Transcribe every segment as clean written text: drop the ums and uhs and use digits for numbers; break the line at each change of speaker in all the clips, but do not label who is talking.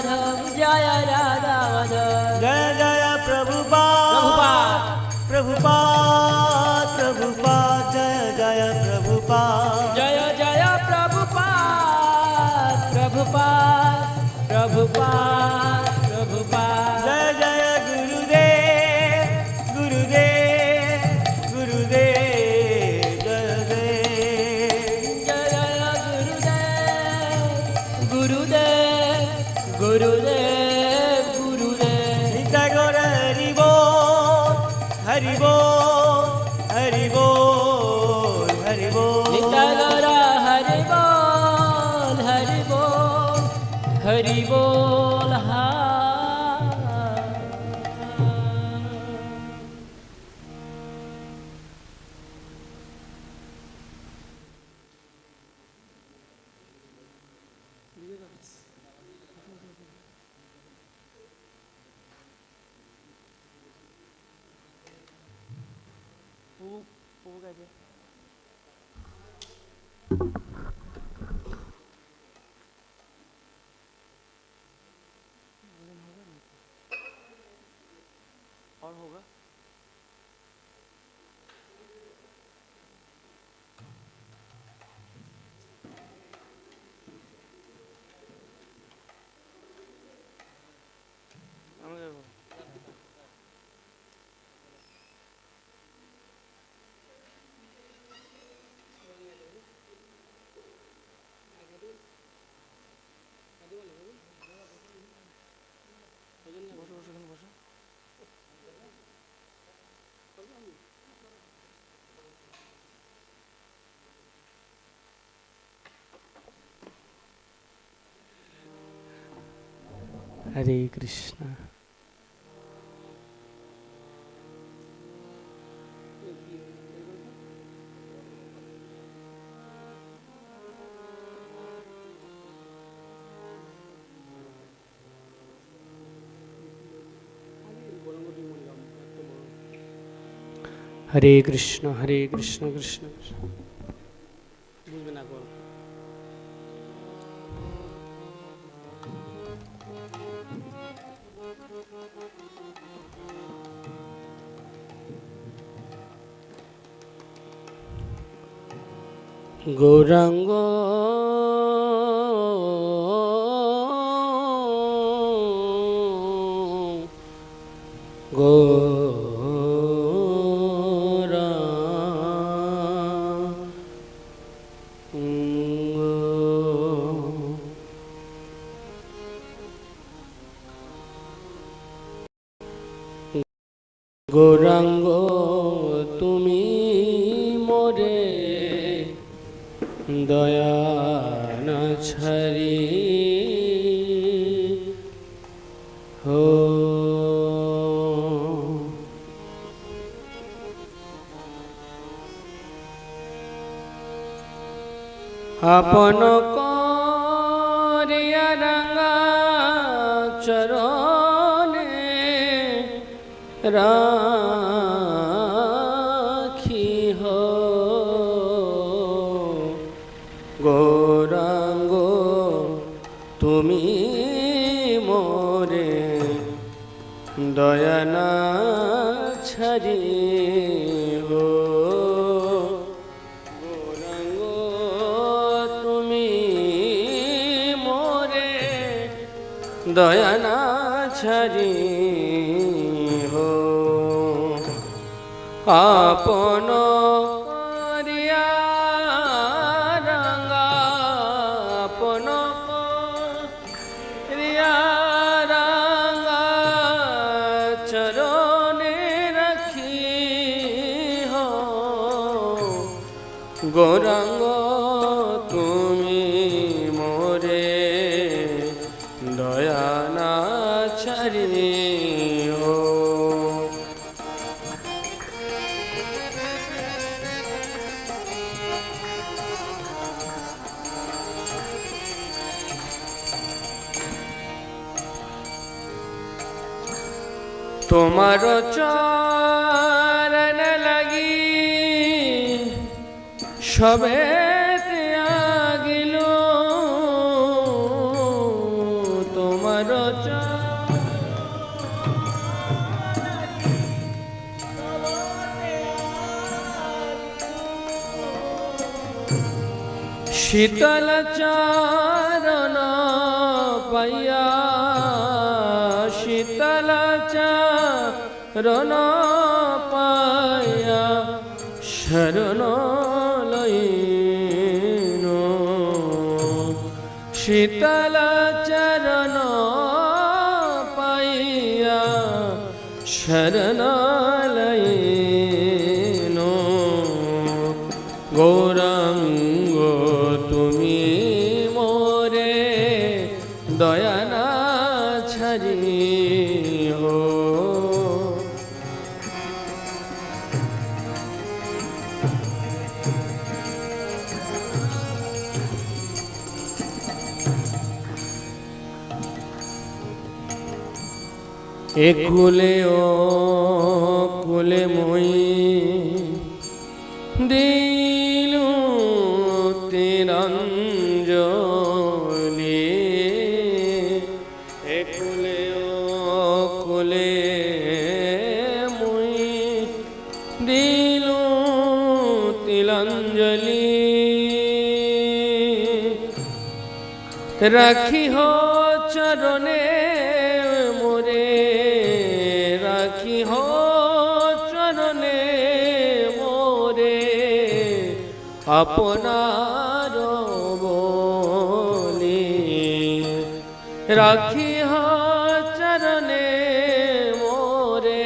माधव जय राधा माधव
जय जय प्रभुपाद प्रभुपाद प्रभुपाद जय जय प्रभुपाद
जय जय प्रभुपाद प्रभुपाद प्रभुपाद प्रभुपाद
जय जय गुरुदेव गुरुदेव गुरुदेव जय
जय गुरुदेव गुरुदेव गुरुदेव
नित्य गौर हरि बोल हरि बोल हरि बोल हरि बोल
नित्य गौर हरि बोल हरि बोल हरि बोल हा
और होगा हरे कृष्ण हरे कृष्ण कृष्ण कृष्ण बुझবে না করো গৌরাঙ্গ গৌরাঙ্গ তুমি মোরে দয়া না ছাড়ি হো আপন করিয়া রাঙা চরণে রাখি হো গৌরাঙ্গ তুমি মোরে দয়া না ছাড়ি হো গৌরাঙ্গ তুমি মোরে দয়া না ছাড়ি হো আপন করিয়া রাঙা আপন করিয়া রাঙা চরণে রাখি হো গৌরাঙ্গ তুমি মোরে দয়া না ছাড়ি হো তোমার চরণ লাগি সবে ত্যাগিল তোমার
শীতল চরণ পাইয়া শীতল চরণ পাইয়া শরণ লইনো শীতল চরণ পাইয়া শরণ লইনো গৌরাঙ্গ তুমি মোরে দয়া না ছাড়িও এ কুলে ও কুলে মই দিলু তিরঞ্জলি এ কুলে ও কুলে মই দিলু তিরঞ্জলি রাখি হো চরণে মোরে রাখি হো চরণে মোরে আপনার বলি রাখি হো চরণে মোরে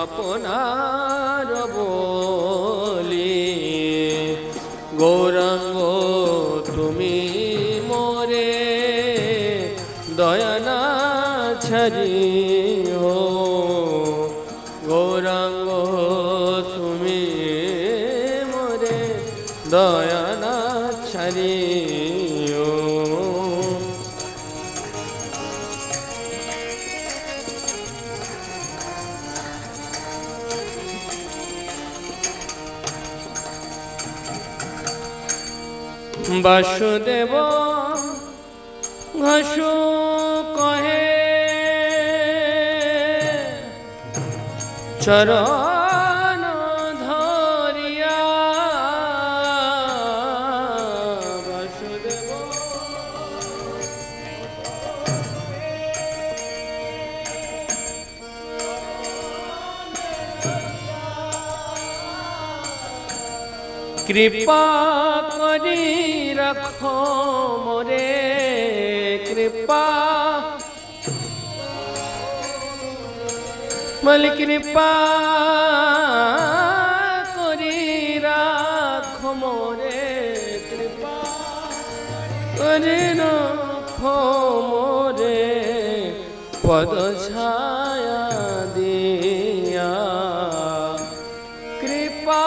আপনার বলি গৌরাঙ্গ তুমি মোরে দয়া না ছাড়িও গৌরাঙ্গ তুমি মোরে দয়া না ছাড়িও বাসুদেব ঘাসু কহে চরণ ধরিয়া বাসুদেব কৃপা করি রাখো মোরে কৃপা বল কৃপা করি রাখো মোরে কৃপা করি রাখো মোরে পদ ছায়া দিয়া কৃপা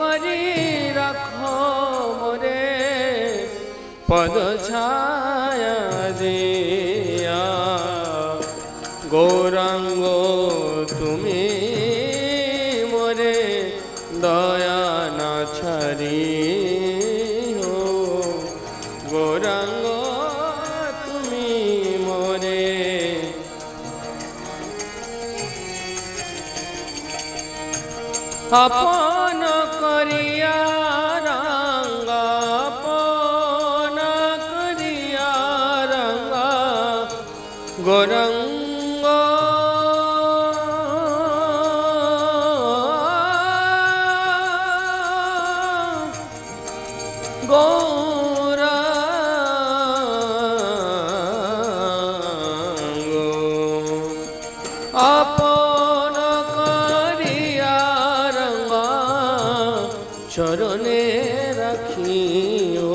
করি রাখো মোরে পদ ছায়া দিয়া গৌরাঙ্গ তুমি মোরে দয়া না ছাড়িও গৌরাঙ্গ তুমি মোরে আপন করিয়া রঙ্গা আপন করিয়া রঙ্গা গৌরাঙ্গ গৌরাঙ্গ আপন করিয়া রঙ্গা চরণে রাখিও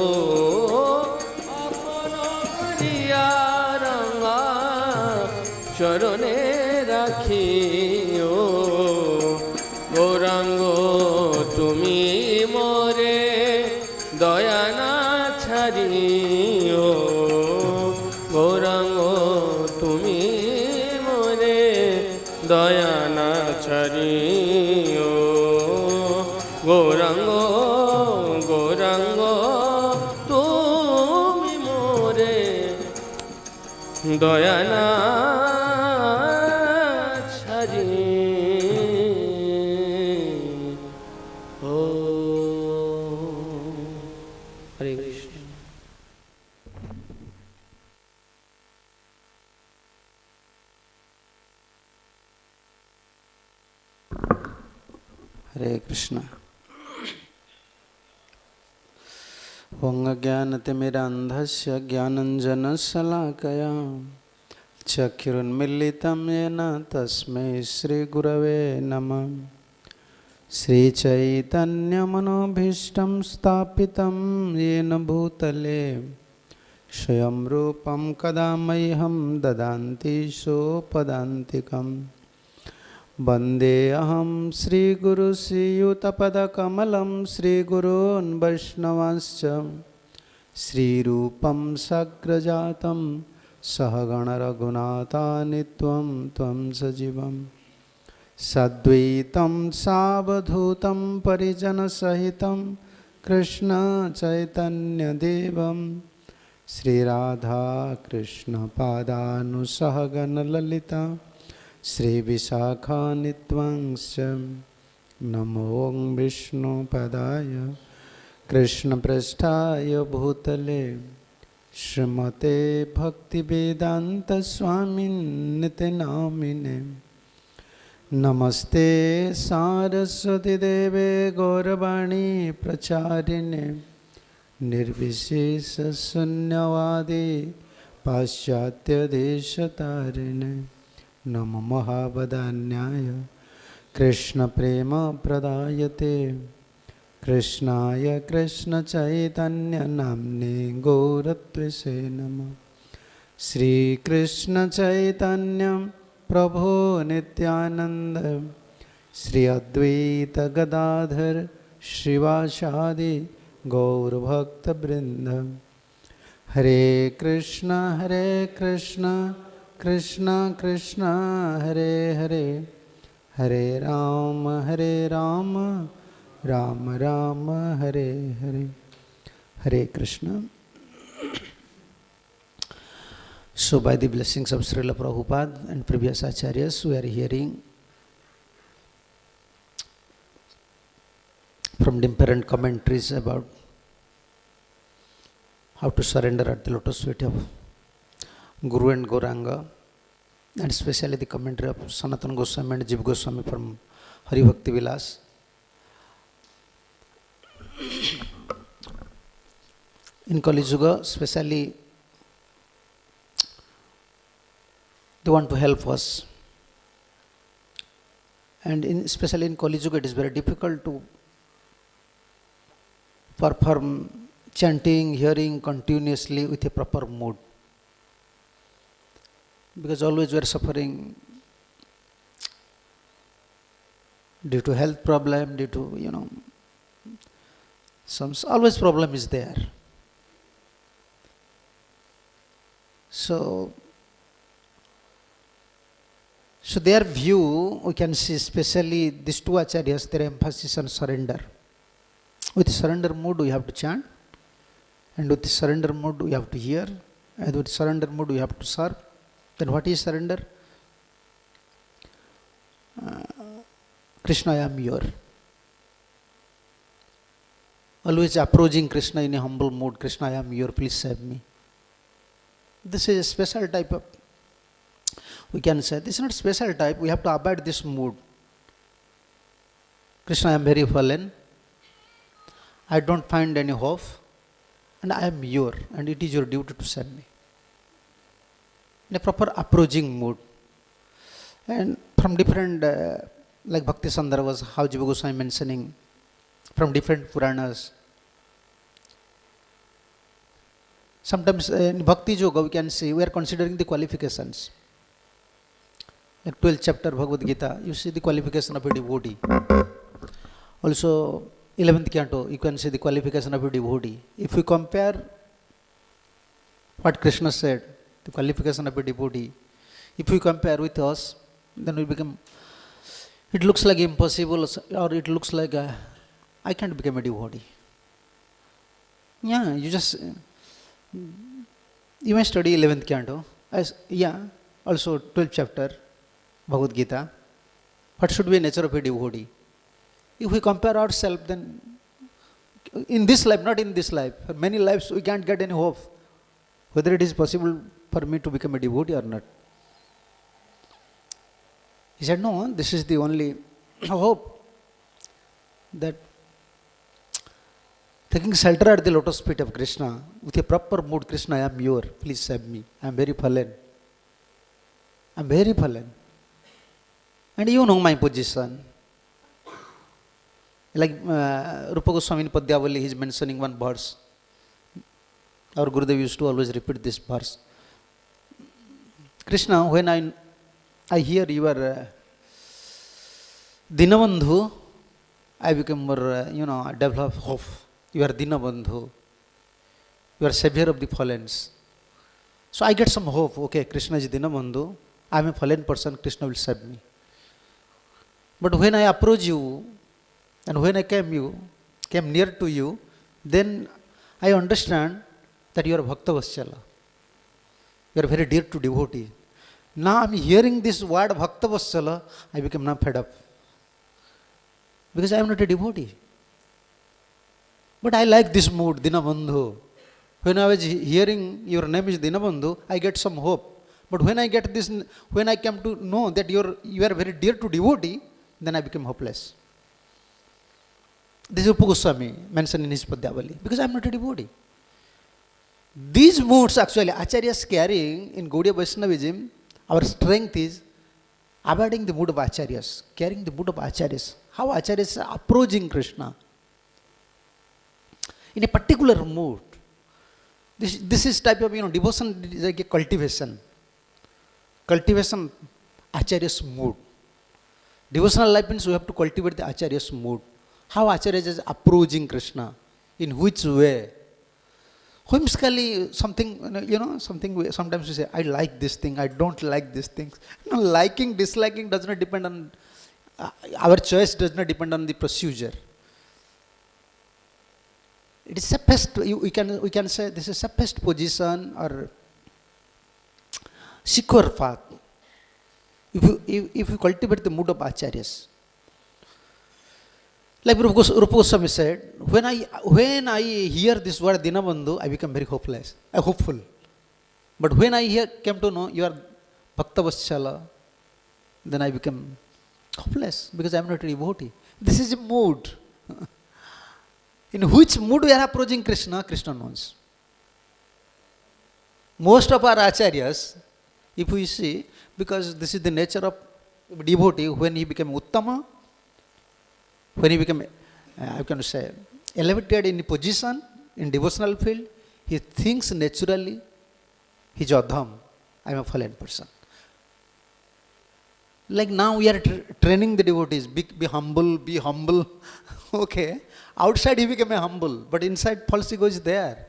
আপন করিয়া রঙ্গা চরণে রাখিও গৌরাঙ্গ তুমি মোরে দয়া না ছাড়িও গৌরাঙ্গ তুমি মোরে দয়া না ছাড়িও গৌরাঙ্গ গৌরাঙ্গ তুমি মোরে দয়া না ছাড়ি ও হরে কৃষ্ণ।
हरे कृष्ण। ओं अज्ञानतिमिरान्धस्य ज्ञानञ्जनशलाकया चक्षुरुन्मीलितं येन तस्मै श्रीगुरवे नमः। श्रीचैतन्यमनोभीष्टं स्थापितं येन भूतले स्वयं रूपं कदा मह्यं ददाति सोपदान्तिकम्। वन्देऽहं श्रीगुरुश्रीयुतपदकमलं श्रीगुरून् वैष्णवांश्च श्रीरूपं साग्रजातं सहगणरघुनाथान्वितं त्वं सजीवं साद्वैतं सावधूतं परिजनसहितं कृष्णचैतन्यदेवं श्रीराधाकृष्णपादानुसहगणललिता श्रीविशाखान्वितंश्च। नमो विष्णुपदाय कृष्णपृष्ठाय भूतले श्रीमते भक्तिवेदान्तस्वामिन्निति नामिने। नमस्ते सारस्वती देवे गौरवाणी प्रचारिणे निर्विशेषशून्यवादी पाश्चात्यदेशतारिणे। नमो महावदान्याय कृष्णप्रेमप्रदायते कृष्णाय कृष्णचैतन्यनाम्ने गौरत्वसे नमः। श्रीकृष्णचैतन्य प्रभो नित्यानन्द श्री अद्वैत गदाधर श्रीवासादि गौरभक्तवृन्द। हरे कृष्ण कृष्ण कृष्ण हरे हरे, हरे Ram Ram Ram Hare Hare. Hare Krishna. So by the blessings of Srila Prabhupada and previous acharyas, we are hearing from different commentaries about how to surrender at the lotus feet of Guru and Gauranga, and especially the commentary of Sanatana Goswami and Jiva Goswami from Hari Bhakti Vilas. In Kali Yuga, especially, they want to help us, and especially in Kali Yuga, it is very difficult to perform chanting, hearing continuously with a proper mood, because always we are suffering due to health problem, due to some always problem is there. So their view, we can see especially these two acharyas, their emphasis on surrender. With surrender mood we have to chant, and with surrender mood we have to hear, and with surrender mood we have to serve. Then what is surrender? Krishna, I am your. Always approaching Krishna in a humble mood. Krishna, I am your, please save me. This is a special type of, we can say, this is not special type, we have to abide this mood. Krishna, I am very fallen, I don't find any hope, and I am your, and it is your duty to save me. In a proper approaching mood. And from different, like Bhakti Sandarbhas, how Jiva Goswami mentioning, from different Puranas. Sometimes in Bhakti Yoga we can see, we are considering the qualifications. Like 12th chapter Bhagavad Gita, you see the qualification of a devotee. Also 11th canto, you can see the qualification of a devotee. If we compare what Krishna said, the qualification of a devotee, if we compare with us, then we become, it looks like impossible, or it looks like I can't become a devotee. Yeah, you may study 11th canto, as yeah, also 12th chapter, Bhagavad Gita. What should be the nature of a devotee? If we compare ourselves, then in this life, not in this life, for many lives we can't get any hope whether it is possible for me to become a devotee or not. He said, no, this is the only hope, that taking shelter at the lotus feet of Krishna, with a proper mood, Krishna, I am your, please save me. I am very fallen. I am very fallen. And you know my position. Like Rupa Goswami in Padyavali, he is mentioning one verse. Our Gurudev used to always repeat this verse. Krishna, when I hear your Dinabandhu, I become more, I develop hope. You are Dinabandhu. You are savior of the fallens. So I get some hope. Okay, Krishna is Dinabandhu. I am a fallen person. Krishna will save me. But when I approach you, and when I came near to you, then I understand that you are Bhakta Vatsala. You are very dear to devotee. Now I am hearing this word Bhakta Vatsala, I become now fed up. Because I am not a devotee. But I like this mood, Dinabandhu. When I was hearing your name is Dinabandhu, I get some hope. But when I get this, when I come to know that you are very dear to devotee, then I become hopeless. This is Rupa Goswami mentioned in his Padyavali. Because I am not a devotee. These moods actually, Acharyas carrying in Gaudiya Vaishnavism, our strength is avoiding the mood of Acharyas, carrying the mood of Acharyas. How Acharyas are approaching Krishna in a particular mood. This is type of devotion is like a cultivation. Cultivation, Acharya's mood. Devotional life means we have to cultivate the Acharya's mood. How Acharya is approaching Krishna, in which way. Whimsically, something, sometimes we say, I like this thing, I don't like this thing. Liking, disliking does not depend on, our choice does not depend on the procedure. It is safest, we can say this is safest position or secure path. If you cultivate the mood of Acharyas. Like Rupa Goswami said, when I hear this word Dinabandhu, I become very hopeful. But when I came to know you are Bhakta Vatsala, then I become hopeless because I am not a devotee. This is a mood. In which mood we are approaching Krishna, Krishna knows. Most of our Acharyas, if we see, because this is the nature of devotee, when he became Uttama, when he became, I can say, elevated in position, in devotional field, he thinks naturally, he is Adham, I am a fallen person. Like now we are training the devotees, be humble, okay. Outside he became a humble, but inside false ego is there.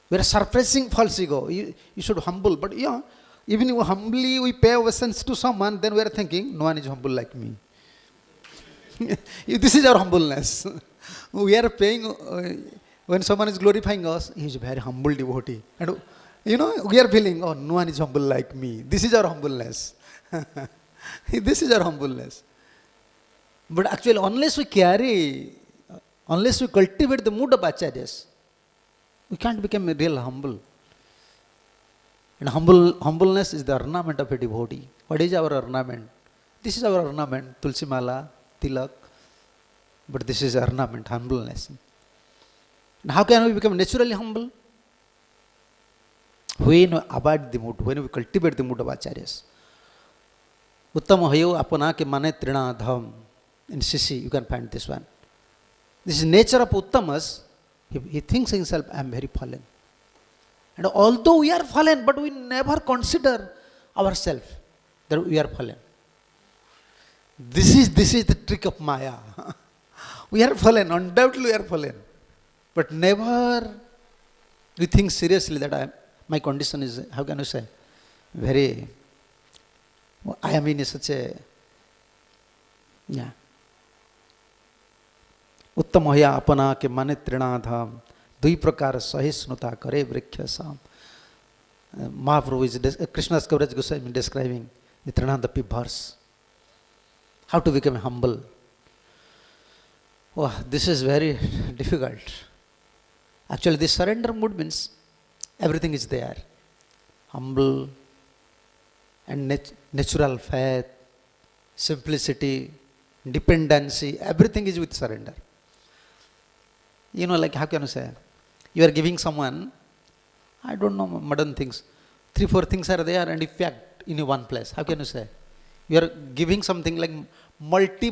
We are suppressing false ego, you should humble, but even if humbly we pay obeisance to someone, then we are thinking, no one is humble like me. This is our humbleness. We are paying, when someone is glorifying us, he is a very humble devotee. And we are feeling, oh, no one is humble like me. This is our humbleness. This is our humbleness. But actually, unless we cultivate the mood of Acharyas, we can't become a real humble. And humbleness is the ornament of a devotee. What is our ornament? This is our ornament, Tulsi Mala, Tilak. But this is ornament, humbleness. And how can we become naturally humble? When we abide the mood, when we cultivate the mood of Acharyas. Uttama hayo apana ke mane trina dham. In Sisi, you can find this one. This is nature of Uttamas. He thinks himself, I am very fallen. And although we are fallen, but we never consider ourselves that we are fallen. This is the trick of Maya. We are fallen, undoubtedly we are fallen. But never we think seriously that my condition is, how can you say, very, I am in such a, उत्तम होया अपना के माने त्रिणाधाम दुई प्रकार सहिष्णुता करे वृक्ष साम. Mahaprabhu is Krishna's Kaviraj Goswami describing the Trinadapi verse. How to become humble. Oh, this is very difficult. Actually, this surrender mood means everything is there. Humble and natural faith, simplicity, dependency, everything is with surrender. You know, like how can I say? You are giving someone, I don't know, modern things. 3-4 things are there and effect in one place. How can you say? You are giving something like multi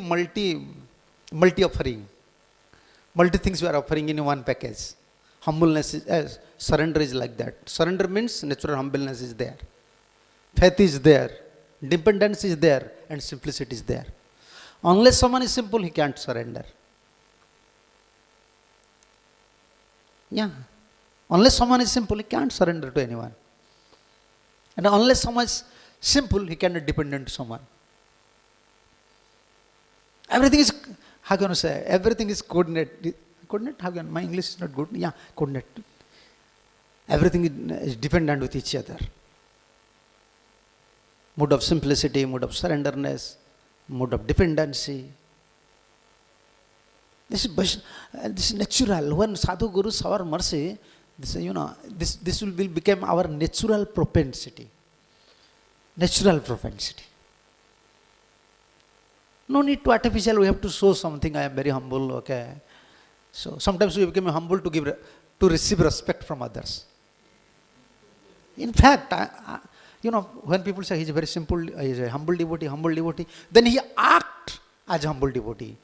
offering. Multi things you are offering in one package. Humbleness is, surrender is like that. Surrender means natural humbleness is there. Faith is there. Dependence is there. And simplicity is there. Unless someone is simple, he can't surrender. Yeah. Unless someone is simple, he can't surrender to anyone. And unless someone is simple, he cannot depend on someone. Everything is, how can I say, everything is coordinate. Coordinate, how can, my English is not good. Yeah, coordinate. Everything is dependent with each other. Mood of simplicity, mood of surrenderness, mood of dependency. This is natural. When Sadhu Gurus our mercy, this will become our natural propensity. Natural propensity. No need to artificial, we have to show something, I am very humble, okay. So sometimes we become humble to receive respect from others. In fact, when people say he's a very simple, he's a humble devotee, then he acts as a humble devotee.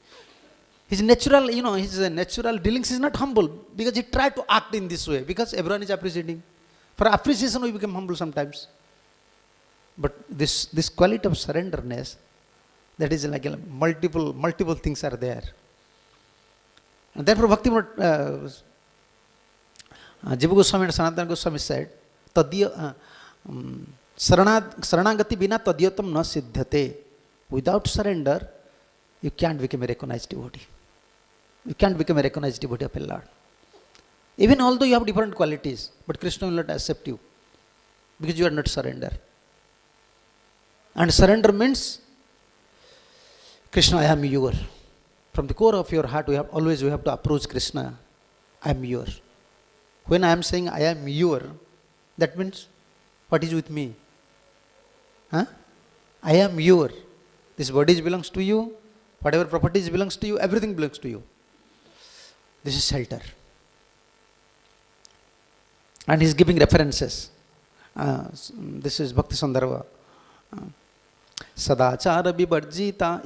His natural, his natural dealings is not humble because he tried to act in this way because everyone is appreciating. For appreciation, we become humble sometimes. But this quality of surrenderness, that is like multiple things are there. And therefore, Bhakti Jiva Goswami and Sanatana Goswami said, Saranagati bina tadyatam na siddhate. Without surrender, you can't become a recognized devotee. You can't become a recognized devotee of a Lord. Even although you have different qualities, but Krishna will not accept you because you are not surrender. And surrender means, Krishna, I am your. From the core of your heart, we have to approach Krishna. I am your. When I am saying I am your, that means what is with me? Huh? I am your. This body belongs to you. Whatever properties belongs to you, everything belongs to you. This is shelter. And he is giving references. This is Bhakti Sandarbha. Sadachara Bibarjita.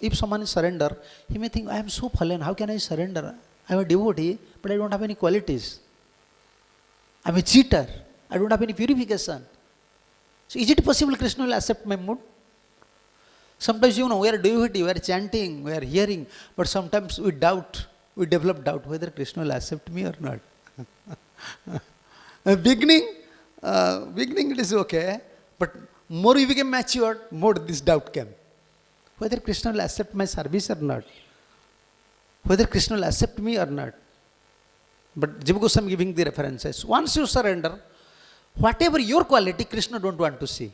If someone is surrender, he may think, I am so fallen, how can I surrender? I am a devotee, but I don't have any qualities. I am a cheater. I don't have any purification. So is it possible Krishna will accept my mood? Sometimes, we are devotee, we are chanting, we are hearing, but sometimes we develop doubt whether Krishna will accept me or not. Beginning it is okay, but more we became matured, more this doubt came. Whether Krishna will accept my service or not. Whether Krishna will accept me or not. But Jiva Goswami giving the references. Once you surrender, whatever your quality, Krishna don't want to see.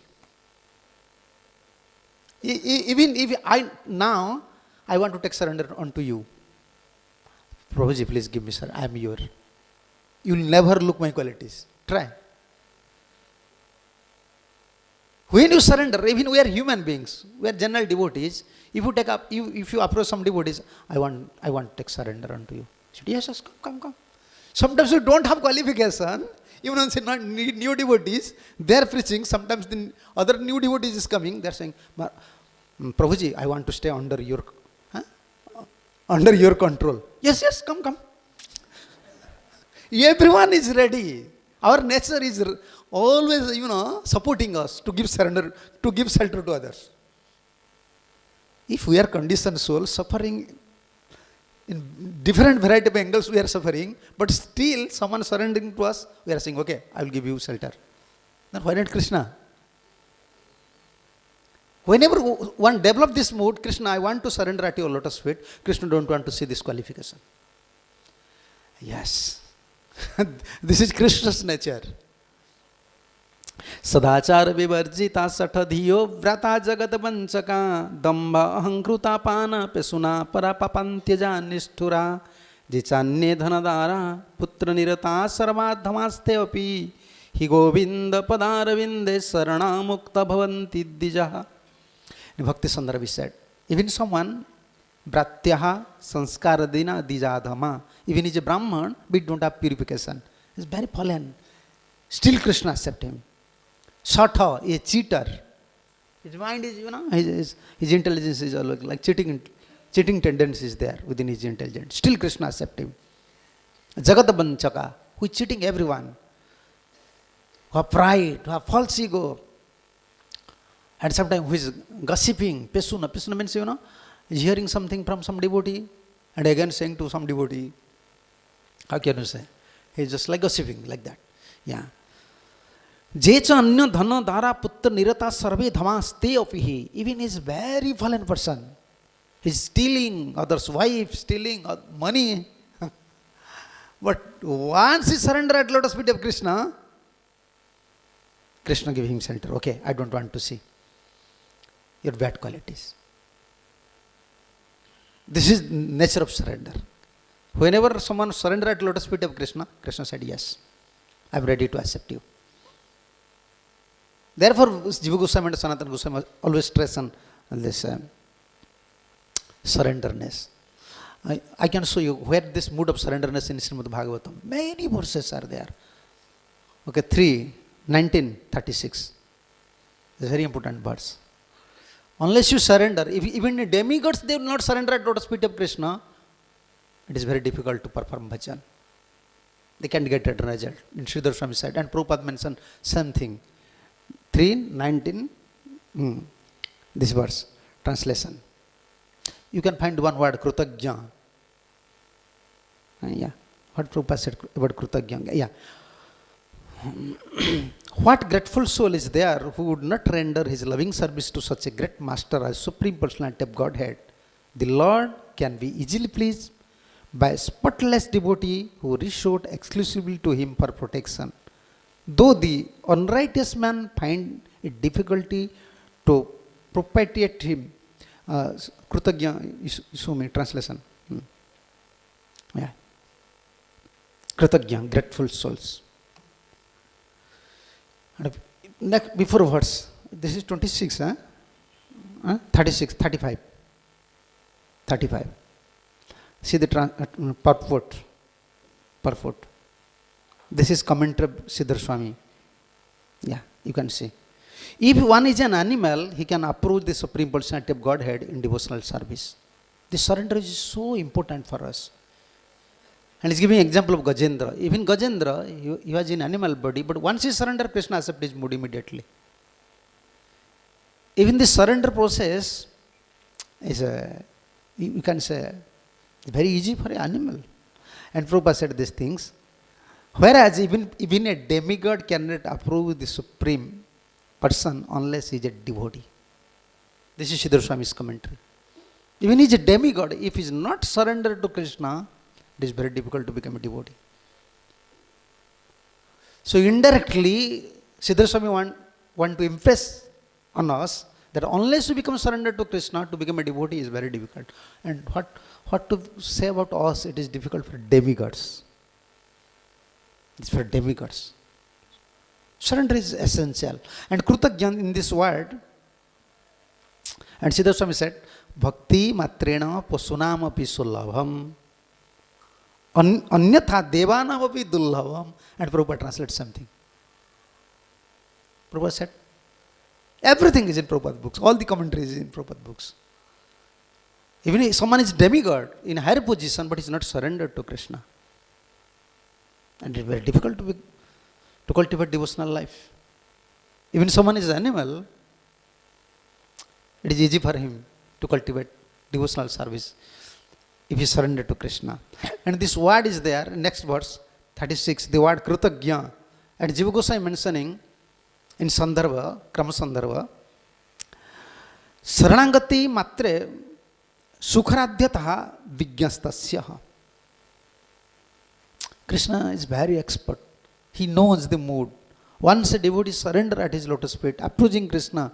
Even if I want to take surrender unto you. Prabhuji, please give me, sir. I am your. You will never look my qualities. Try. When you surrender, even we are human beings, we are general devotees. If you approach some devotees, I want to take surrender unto you. Said, yes, come. Sometimes you don't have qualification. Even when new devotees, they are preaching. Sometimes the other new devotees is coming. They are saying, Prabhuji, I want to stay under your control. Yes, come. Everyone is ready. Our nature is always, supporting us to give surrender, to give shelter to others. If we are conditioned souls, suffering in different variety of angles we are suffering, but still someone surrendering to us, we are saying, okay, I will give you shelter. Then why not Krishna? Whenever one develop this mood, Krishna, I want to surrender at your lotus feet, Krishna don't want to see this qualification. Yes. This is Krishna's nature. सदाचार विवर्जिता सठ धियो व्रता जगत वंचका दंभ अहंकृता पान पेसुना परा पापांत्यजा निष्ठुरा जिचान्ये धनदारा पुत्र निरता सर्वाधमास्ते अपि हि गोविंद पदारविंदे शरणा मुक्त भवन्ति द्विजः. In Bhakti Sandarbha we said, even someone Bratyaha Sanskara Dina Dijadhama, even is a Brahman, we don't have purification. He's very fallen. Still Krishna accept him. Shatha, a cheater. His mind is, his intelligence is like cheating tendency is there within his intelligence. Still Krishna accept him. Jagadabanchaka, who is cheating everyone, who have pride, who have false ego, and sometimes who is gossiping, pesuna. Pesuna means, is hearing something from some devotee and again saying to some devotee. How can you say? He is just like gossiping, like that. Yeah. Jecha anya dhana dara putra nirata sarve dhamaste apihi. Even he is very fallen person. He is stealing others' wife, stealing money. But once he surrender at lotus feet of Krishna, Krishna give him shelter. Okay, I don't want to see your bad qualities. This is nature of surrender. Whenever someone surrender at lotus feet of Krishna, Krishna said, yes, I am ready to accept you. Therefore, Jiva Goswami and Sanatana Goswami always stress on this surrenderness. I can show you where this mood of surrenderness in Srimad Bhagavatam. Many verses are there. Okay, 3:19-36. It's a very important verse. Unless you surrender, if even demigods, they will not surrender at lotus feet of Krishna, it is very difficult to perform bhajan. They can't get a result. In Sridhar Swami said, and Prabhupada mentioned same thing. 3:19, this verse, translation. You can find one word, Krutagya. Yeah, what Prabhupada said about Krutagya. Yeah. What grateful soul is there who would not render his loving service to such a great master as Supreme Personality of Godhead? The Lord can be easily pleased by a spotless devotee who resort exclusively to him for protection. Though the unrighteous man find it difficulty to propitiate him. Krutagya Isumi translation. Yeah. Krutagya, grateful souls. Next, before verse, this is 26, 36, 35. 35. See the purport. This is commentary of Siddhar Swami. Yeah, you can see. If one is an animal, he can approach the Supreme Personality of Godhead in devotional service. This surrender is so important for us. And he's giving example of Gajendra. Even Gajendra, he was in animal body, but once he surrender, Krishna accepts his mood immediately. Even the surrender process is you can say, very easy for an animal. And Prabhupada said these things. Whereas even a demigod cannot approve the Supreme Person unless he is a devotee. This is Sridhar Swami's commentary. Even he is a demigod, if he is not surrendered to Krishna, it is very difficult to become a devotee. So indirectly, Sridhar Swami want to impress on us that unless you become surrendered to Krishna, to become a devotee is very difficult. And what to say about us, it is difficult for demigods. It's for demigods. Surrender is essential. And Krutagyan in this word, and Sridhar Swami said, Bhakti matrena pasunam api sulabham anyatha devanam api dullabham. And Prabhupada translates something. Prabhupada said, everything is in Prabhupada books. All the commentary is in Prabhupada books. Even if someone is demigod in higher position, but is not surrendered to Krishna. And it is very difficult to cultivate devotional life. Even someone is an animal, it is easy for him to cultivate devotional service if he surrendered to Krishna. And this word is there, next verse, 36, the word Krutagya. And Jiva Goswami mentioning in Sandarbha, Krama Sandarbha, Saranangati matre sukharadhyataha vijnastasya. Krishna is very expert. He knows the mood. Once a devotee surrender at his lotus feet, approaching Krishna,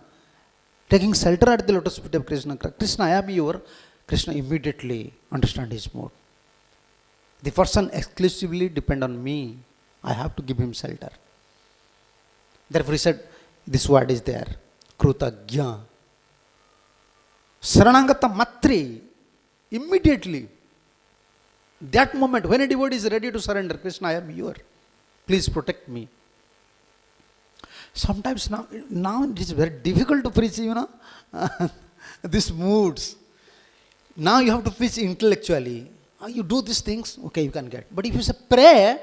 taking shelter at the lotus feet of Krishna, Krishna, I am your, Krishna immediately understand his mood. The person exclusively depend on me. I have to give him shelter. Therefore he said, this word is there, Krutagya. Saranangata Matri, immediately, that moment when a devotee is ready to surrender, Krishna, I am your, please protect me. Sometimes now it is very difficult to preach, these moods. Now you have to preach intellectually. You do these things, okay, you can get. But if you say pray,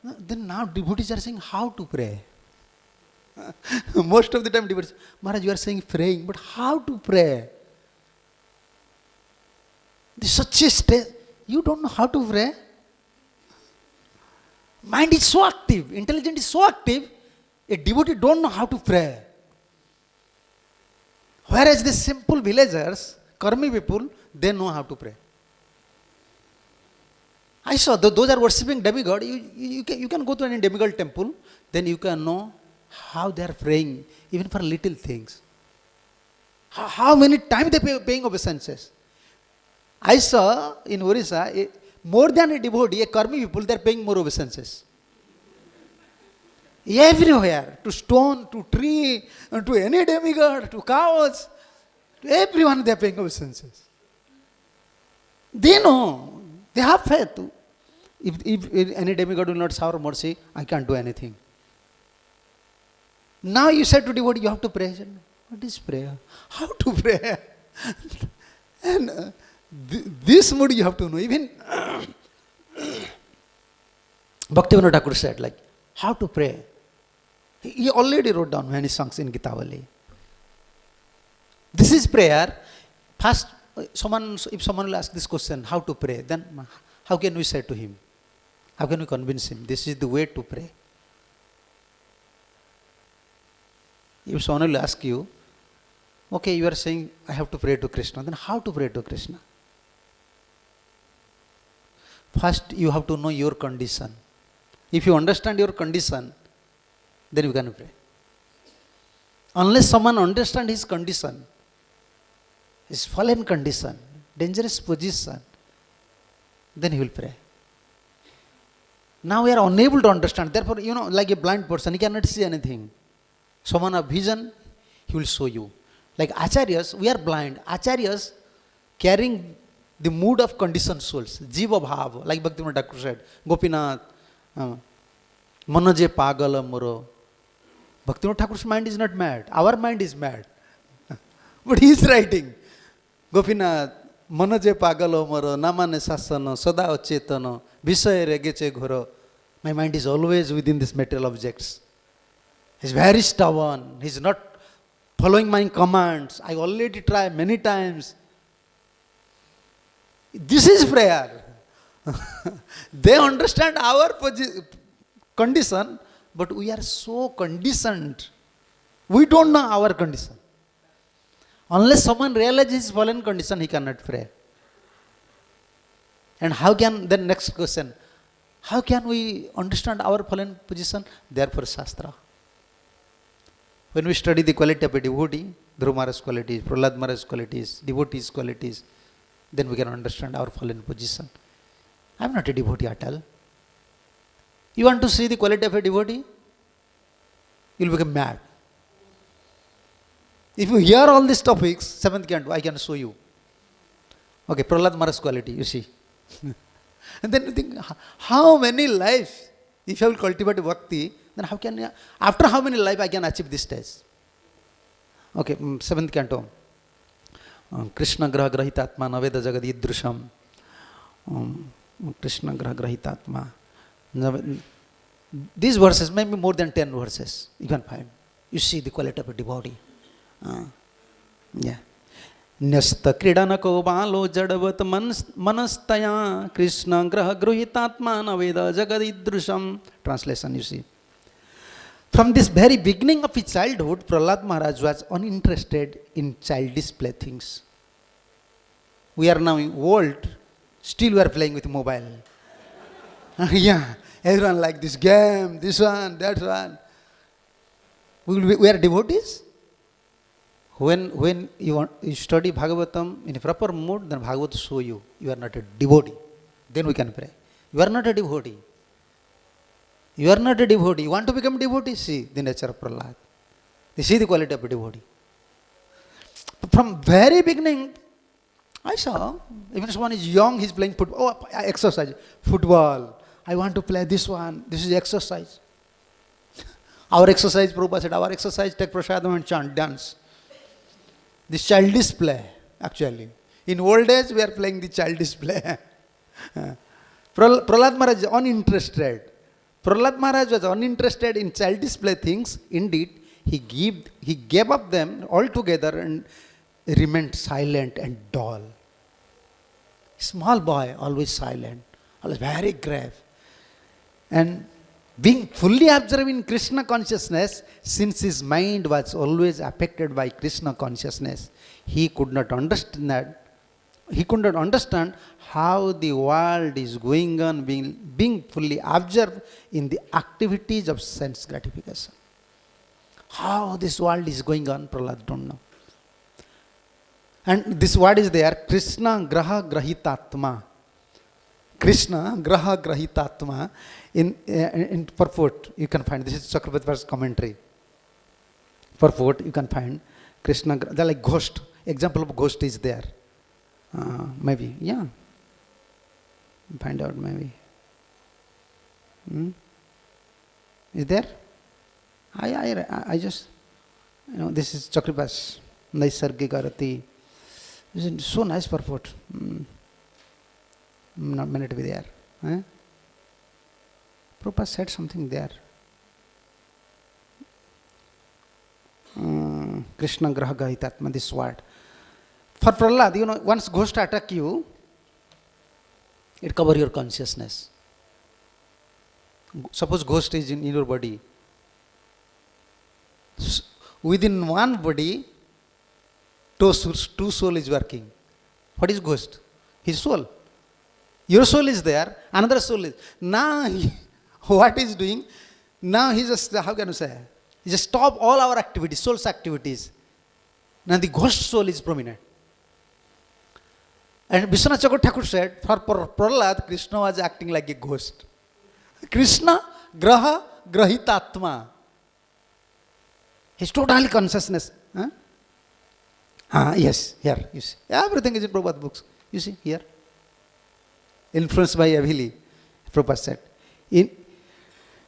then now devotees are saying how to pray. Most of the time devotees, Maharaj, you are saying praying, but how to pray? This is such a state, you don't know how to pray. Mind is so active, intelligence is so active, a devotee don't know how to pray. Whereas the simple villagers, karmi people, they know how to pray. I saw those are worshipping demigod. You can go to any demigod temple, then you can know how they are praying, even for little things. How many times they paying obeisances. I saw in Orissa, more than a devotee, a karmi people, they are paying more obeisances. Everywhere, to stone, to tree, to any demigod, to cows, to everyone they are paying obeisances. They know, they have faith. If any demigod will not shower mercy, I can't do anything. Now you said to devotee, you have to pray. Said, what is prayer? How to pray? And this mood you have to know. Even Bhaktivinoda Thakur said, like, how to pray. He already wrote down many songs in Gitavali. This is prayer. First, if someone will ask this question, how to pray, then how can we say to him? How can we convince him? This is the way to pray. If someone will ask you, okay, you are saying, I have to pray to Krishna, then how to pray to Krishna? First, you have to know your condition. If you understand your condition, then you can pray. Unless someone understands his condition, his fallen condition, dangerous position, then he will pray. Now we are unable to understand. Therefore, like a blind person, he cannot see anything. Someone of vision, he will show you. Like Acharyas, we are blind. Acharyas carrying the mood of conditioned souls. Jiva bhav, like Bhaktivinoda Thakur said. Gopinath, Manaje pagala moro. Bhaktivinoda Thakur's mind is not mad. Our mind is mad. But he is writing. Gopinath, Manaje pagalo moro, namane sasana, sada achetana, visaya regeche ghoro. My mind is always within these material objects. He is very stubborn. He is not following my commands. I already tried many times. This is prayer. They understand our condition, but we are so conditioned. We don't know our condition. Unless someone realizes his fallen condition, he cannot pray. And how can, then next question, how can we understand our fallen position? Therefore Shastra. When we study the quality of a devotee, Dhruva Maharaj's qualities, Prahlad Maharaj's qualities, devotees' qualities, then we can understand our fallen position. I am not a devotee at all. You want to see the quality of a devotee? You will become mad. If you hear all these topics, seventh canto, I can show you. Okay, Prahlad Maharaj's quality, you see. And then you think, how many lives, if I will cultivate bhakti, then how can, after how many lives I can achieve this stage? Okay, seventh canto. Krishna graha grahitatma naveda jagad idrusham. Krishna graha grahitatma. These verses, maybe more than 10 verses, you can find. You see the quality of a devotee. Yeah. Nyasta kridanako balo jadavat manastaya Krishna graha grahitatma naveda jagad idrusham. Translation, you see. From this very beginning of his childhood, Prahlad Maharaj was uninterested in childish playthings. We are now old, still we are playing with mobile. Yeah, everyone like this game, this one, that one. We are devotees. When you study Bhagavatam in a proper mood, then Bhagavad show you are not a devotee. Then we can pray. You are not a devotee. You are not a devotee. You want to become devotee? See the nature of Prahlad. You see the quality of a devotee. From very beginning, I saw, even someone is young, he's playing football. Oh, exercise. Football. I want to play this one. This is exercise. Our exercise, Prabhupada said, our exercise, take prasadam and chant, dance. This childish play, actually. In old days, we are playing the childish play. Prahlad Maharaj is uninterested. Prahlad Maharaj was uninterested in childish play things. Indeed, he gave up them altogether and remained silent and dull. Small boy, always silent, always very grave. And being fully absorbed in Krishna consciousness, since his mind was always affected by Krishna consciousness, he could not understand how the world is going on, being fully absorbed in the activities of sense gratification. How this world is going on, Prahlad don't know. And this word is there, Krishna Graha Grahitatma. Krishna Graha Grahitatma. In purport, you can find, this is Chakravarti's commentary. Purport, you can find Krishna, they're like ghost. Example of ghost is there. Maybe, yeah. Find out maybe. Is there? I just, this is Chakravarti, Naisargikarati. This is so nice purport. Not meant to be there. Prabhupada said something there. Krishna Graha Gahitatma, this word. For Prahlad, once ghost attack you, it covers your consciousness. Suppose ghost is in your body. Within one body, two soul is working. What is ghost? His soul. Your soul is there, another soul is. Now, what is doing? Now he just, how can you say? He just stop all our activities, soul's activities. Now the ghost soul is prominent. And Vishwanath Chakravarti Thakur said, for Prahlad, Krishna was acting like a ghost. Krishna Graha Grahitatma. His total consciousness. Yes, here, you see. Everything is in Prabhupada books. You see, here. Influenced by heavily, Prabhupada said. It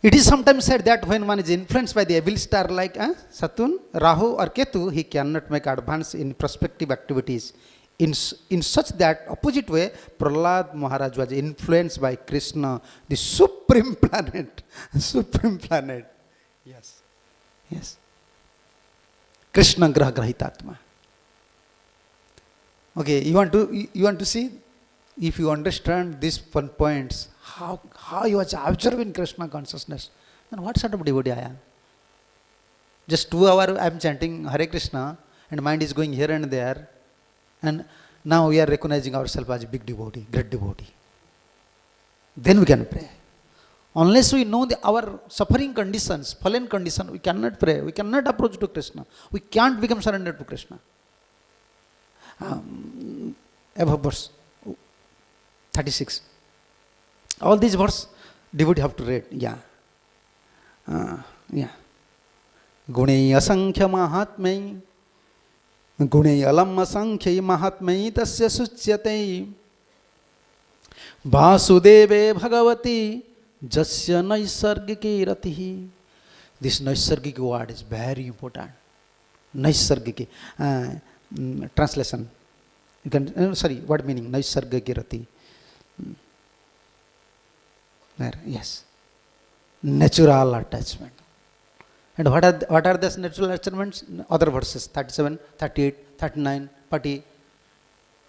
is sometimes said that when one is influenced by the evil star like Saturn, Rahu or Ketu, he cannot make advance in prospective activities. In such that opposite way, Prahlad Maharaj was influenced by Krishna, the supreme planet. Supreme planet. Yes. Yes. Krishna Graha Grahitatma. Okay, you want to see? If you understand these points, how you are observing Krishna consciousness, then what sort of devotee I am? Just 2 hours I am chanting Hare Krishna and mind is going here and there, and now we are recognizing ourselves as a big devotee, great devotee. Then we can pray. Unless we know our suffering conditions, fallen condition, we cannot pray. We cannot approach to Krishna. We can't become surrendered to Krishna. Above verse 36. All these verses, devotee have to read. Yeah. Gune asankhya mahatmai, gune alam asankhya mahatmai tasya suchyate, vasudeve bhagavati jasya naisargike ratihi. This naisargike word is very important. Naisargike. Translation. You can, what meaning? Naisargike rati. There, yes. Natural attachment. And what are these natural attachments? Other verses, 37, 38, 39, 40.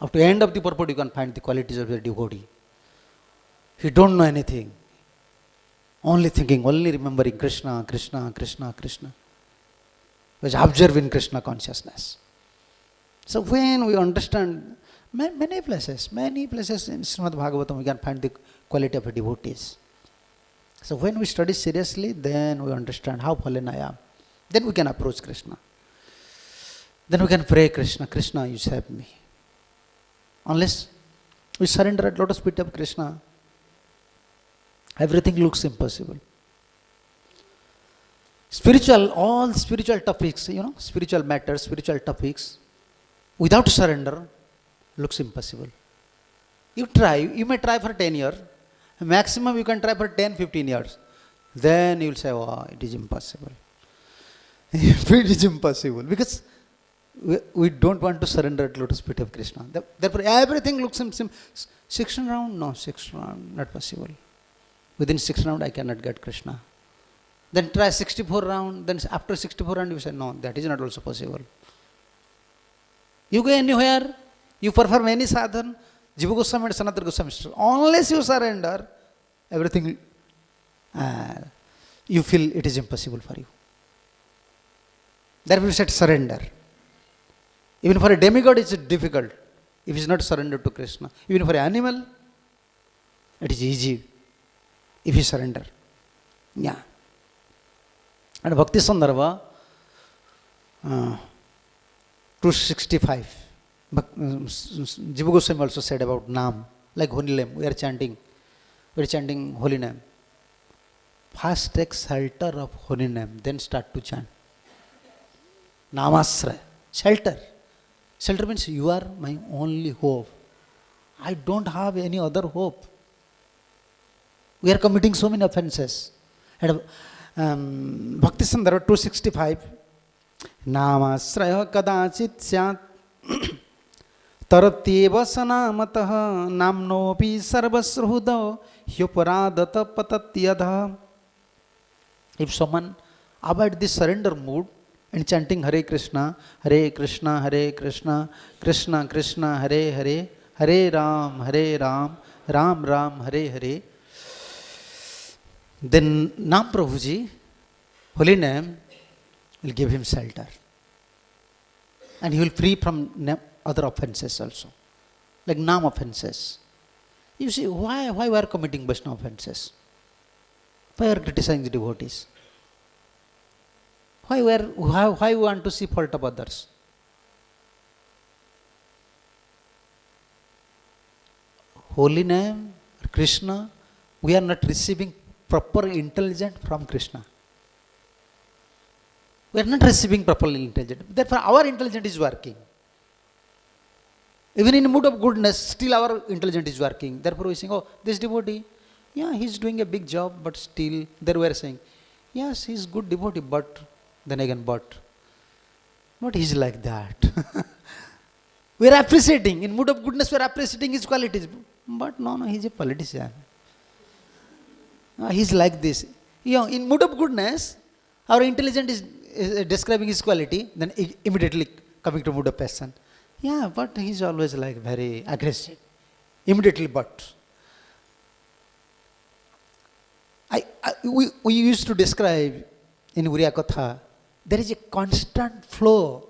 Up to the end of the purport, you can find the qualities of your devotee. He don't know anything. Only thinking, only remembering Krishna, Krishna, Krishna, Krishna. He was observing Krishna consciousness. So when we understand many places in Srimad Bhagavatam, we can find the quality of devotees. So when we study seriously, then we understand how fallen I am. Then we can approach Krishna. Then we can pray, Krishna, Krishna, you save me. Unless we surrender at lotus feet of Krishna, everything looks impossible. All spiritual topics, spiritual matters, spiritual topics, without surrender, looks impossible. You may try for 10 years, maximum you can try for 10, 15 years. Then you will say, oh, it is impossible. It is impossible, because we don't want to surrender at lotus feet of Krishna. Therefore, everything looks simple. 6th round, no, 6th round, not possible. Within 6th round, I cannot get Krishna. Then try 64 round, then after 64 round, you say, no, that is not also possible. You go anywhere, you perform any sadhana, Jiva Goswami and Sanatana Goswami, unless you surrender, everything, you feel it is impossible for you. Therefore, we said surrender. Even for a demigod, it's difficult if he is not surrendered to Krishna. Even for an animal, it is easy if you surrender. Yeah. And Bhakti Sandarbha 265. Jiva Goswami also said about Nam, like holy name. We are chanting holy name. First take shelter of holy name, then start to chant. Namasraya, shelter. Shelter means you are my only hope. I don't have any other hope. We are committing so many offenses. And Bhakti Sandarbha 265. Namasraya kadachit syat taratyeva sanamataha namnopi sarvasruhuda hyuparadata patatyadha. If someone avoid this surrender mood and chanting Hare Krishna, Hare Krishna, Krishna Krishna, Hare Hare, Hare Ram, Ram Ram, Hare Hare, then Nam Prabhuji, holy name, will give him shelter. And he will free from other offenses also, like Nam offenses. You see, why we are committing Vaishnava offenses? Why we are criticizing the devotees? Why we want to see fault of others? Holy name, Krishna, we are not receiving proper intelligence from Krishna. We are not receiving proper intelligence. Therefore, our intelligence is working. Even in mood of goodness, still our intelligence is working. Therefore, we saying, oh, this devotee, yeah, he's doing a big job, but still, there we are saying, yes, he's good devotee, but, then again, but he's like that. We are appreciating, in mood of goodness, we are appreciating his qualities. But no, he's a politician. He's like this. In mood of goodness, our intelligence is describing his quality, then immediately coming to mood of passion. Yeah, but he's always like very aggressive. Immediately, but. We used to describe in Uriya Katha, there is a constant flow.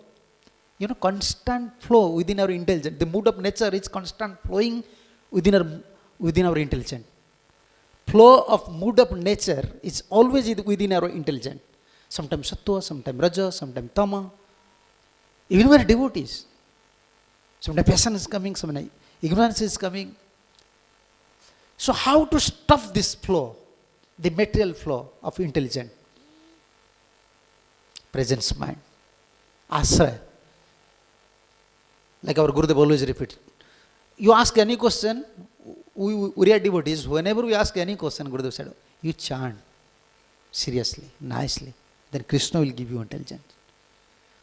Constant flow within our intelligence. The mood of nature is constant flowing within our intelligence. Flow of mood of nature is always within our intelligence. Sometimes sattva, sometimes raja, sometimes tama. Even we are devotees. Sometimes passion is coming, sometimes ignorance is coming. So how to stop this flow, the material flow of intelligence? Presence mind, ashraya. Like our Gurudev always repeats. You ask any question, we are devotees, whenever we ask any question, Gurudev said, you chant seriously, nicely, then Krishna will give you intelligence.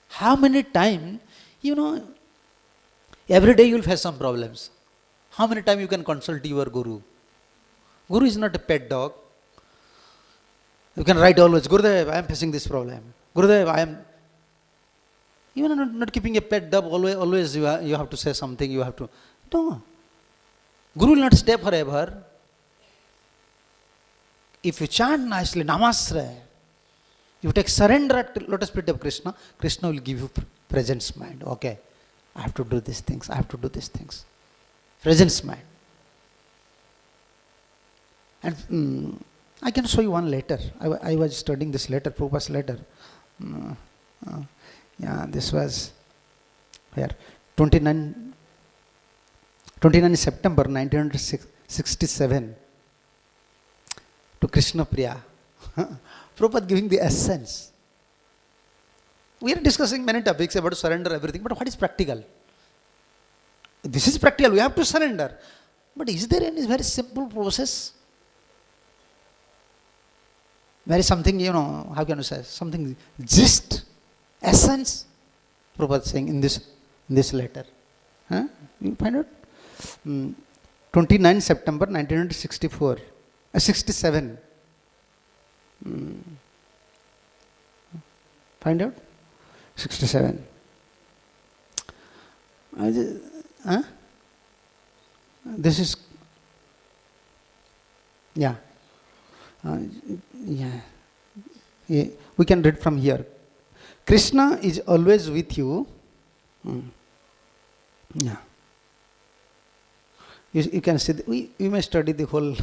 How many times, every day you will face some problems. How many times you can consult your Guru? Guru is not a pet dog. You can write always, Gurudev, I am facing this problem. Gurudev, I am... Even not keeping a pet dog, always you have to say something, you have to... No. Guru will not stay forever. If you chant nicely, Namasraya, you take surrender at lotus feet of Krishna, Krishna will give you presence mind. Okay, I have to do these things, I have to do these things. Presence mind. And I can show you one letter. I was studying this letter, Prabhupada's letter. Yeah, this was where 29 September 1967 to Krishna Priya. Prabhupada giving the essence. We are discussing many topics about surrender, everything, but what is practical? This is practical, we have to surrender. But is there any very simple process? Very something, how can you say, something gist, essence? Prabhupada saying in this letter. Huh? You find out? 29 September 1964, 67. Find out? 67. This is, yeah. Yeah. We can read from here. Krishna is always with you. Yeah. You can see, we may study the whole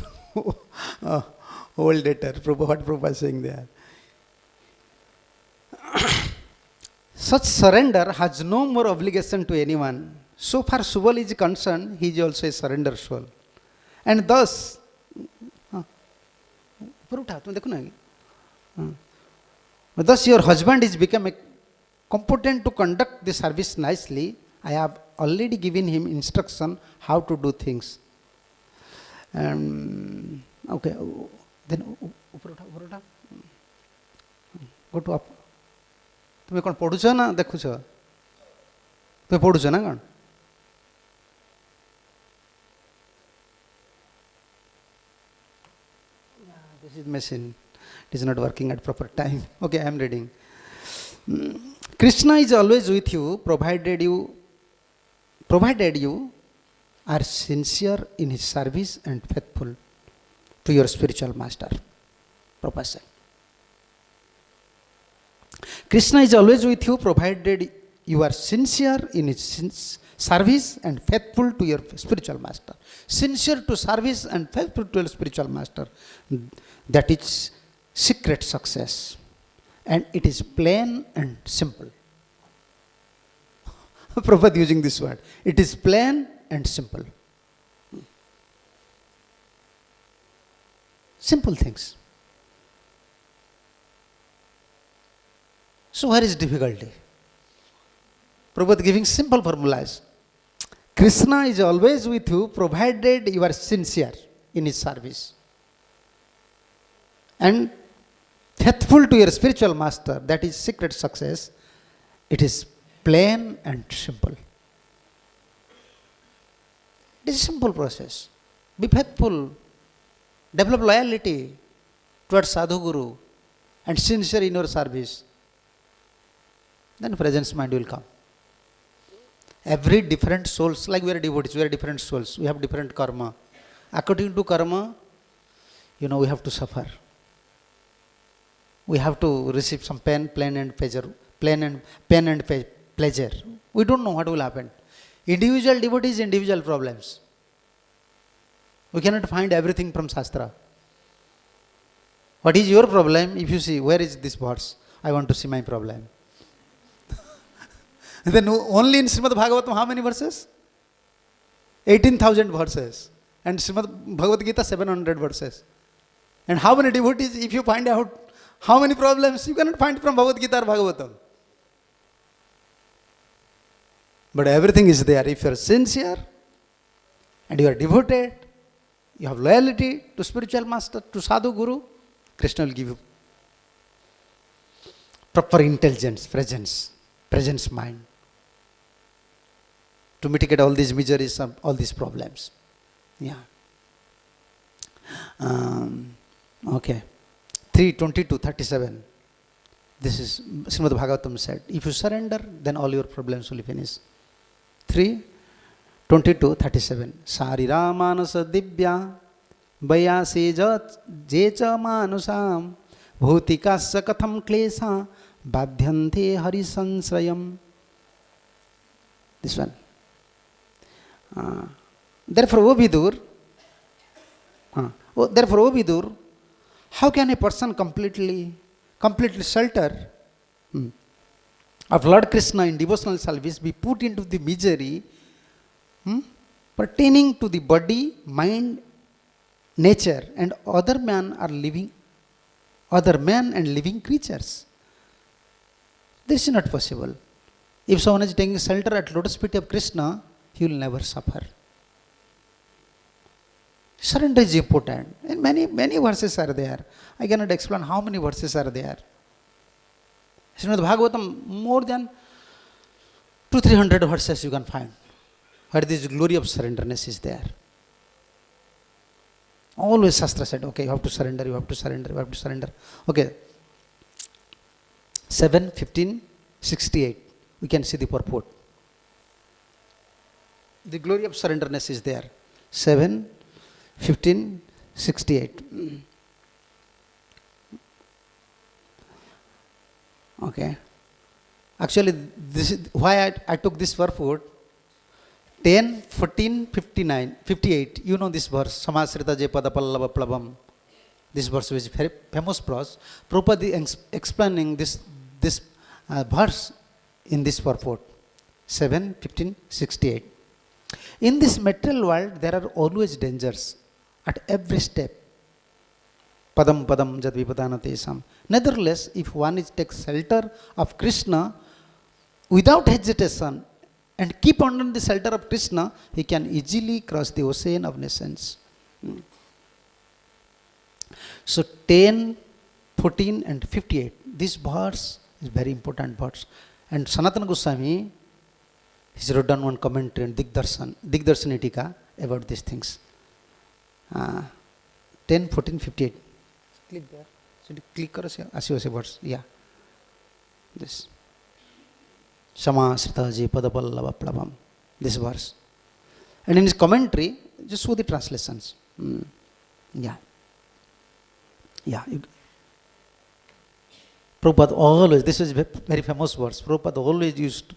whole letter, what Prabhupada is saying there. Such surrender has no more obligation to anyone. So far soul is concerned, he is also a surrender soul. And thus, thus your husband is become competent to conduct the service nicely. I have already given him instruction how to do things. Okay, then go to up. तुम्हें कौन पढ़ुच ना देखुच तुम्हें पढ़ुच ना कौन this is machine, it is not working at proper time. Okay, I am reading. Krishna is always with you provided you are sincere in his service and faithful to your spiritual master. Prabhupada said, Krishna is always with you provided you are sincere in his service and faithful to your spiritual master. Sincere to service and faithful to your spiritual master. That is secret success. And it is plain and simple. Prabhupada using this word. It is plain and simple. Simple things. So where is difficulty? Prabhupada giving simple formulas. Krishna is always with you provided you are sincere in his service and faithful to your spiritual master. That is secret success. It is plain and simple. It is a simple process. Be faithful. Develop loyalty towards Sadhu Guru and sincere in your service. Then presence mind will come. Every different souls, like we are devotees, we are different souls. We have different karma. According to karma, we have to suffer. We have to receive some pain and pleasure. Pleasure. We don't know what will happen. Individual devotees, individual problems. We cannot find everything from Shastra. What is your problem? If you see, where is this verse? I want to see my problem. Then only in Srimad Bhagavatam, how many verses? 18,000 verses. And Srimad Bhagavad Gita, 700 verses. And how many devotees, if you find out how many problems, you cannot find from Bhagavad Gita or Bhagavatam. But everything is there. If you are sincere and you are devoted, you have loyalty to spiritual master, to Sadhu Guru, Krishna will give you proper intelligence, presence mind to mitigate all these miseries, all these problems. Yeah. Okay. 3:22:37. This is Srimad Bhagavatam said. If you surrender, then all your problems will finish. 3:22:37. Sarira manasa divya vayase jecha manusam bhutikasya katham klesa badhyante hari sansrayam. This one. Therefore, O Vidur, how can a person completely shelter of Lord Krishna in devotional service be put into the misery pertaining to the body, mind, nature, and other man and living creatures. This is not possible. If someone is taking shelter at lotus feet of Krishna, he will never suffer. Surrender is important. And many verses are there. I cannot explain how many verses are there. Srimad Bhagavatam, more than 200-300 verses you can find where this glory of surrenderness is there. Always Shastra said, okay, you have to surrender, you have to surrender, you have to surrender. Okay. 7:15:68. We can see the purport. The glory of surrenderness is there. 7:15:68. Okay. Actually, this is why I took this purport. 10:14:58. You know this verse. Samasrita Jepada Pallava Plabam. This verse is very famous verse. Prabhupada is explaining this verse in this purport. 7:15:68. In this material world, there are always dangers at every step. Padam padam jad vipadana tesam. Nevertheless, if one takes shelter of Krishna without hesitation and keep under the shelter of Krishna, he can easily cross the ocean of nations. So 10, 14 and 58. This verse is very important verse. And Sanatana Goswami, he's wrote down one commentary in Digdarshan Tika about these things. 10, 14, 58. Click there. Should you click or see words? Yeah. This. Shama Sritaji Padapallava Plabam. This verse. And in his commentary, just show the translations. Yeah. Yeah. Prabhupada always, this is very famous verse. Prabhupada always used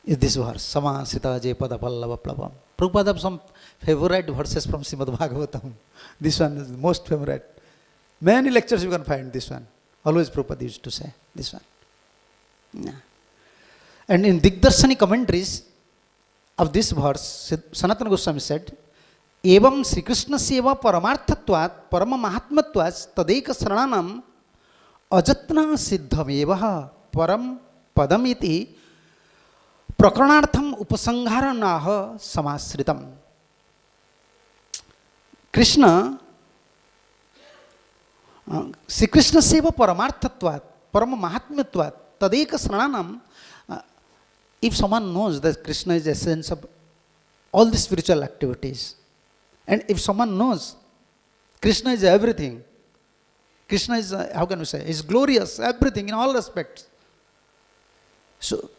this verse. Sama Sritaji Padapallava Plabam. Prabhupada have some favorite verses from Srimad Bhagavatam. This one is the most favorite. Many lectures you can find this one. Always Prabhupada used to say this one. Yeah. And in Digdarshani commentaries of this verse, Sanatana Goswami said, Evam Sri Krishna Seva Paramarthatvat Parama Mahatmatvat Tadeka Saranam Ajatna Siddhamevaha Param Padamiti Prakaranartham Upasangharanaha Samasritam. Krishna, Sri Krishna Seva Paramarthatvat Parama Mahatmatvat Tadeka Saranam. If someone knows that Krishna is the essence of all the spiritual activities, and if someone knows Krishna is everything, Krishna is, how can we say, is glorious, everything in all respects. So,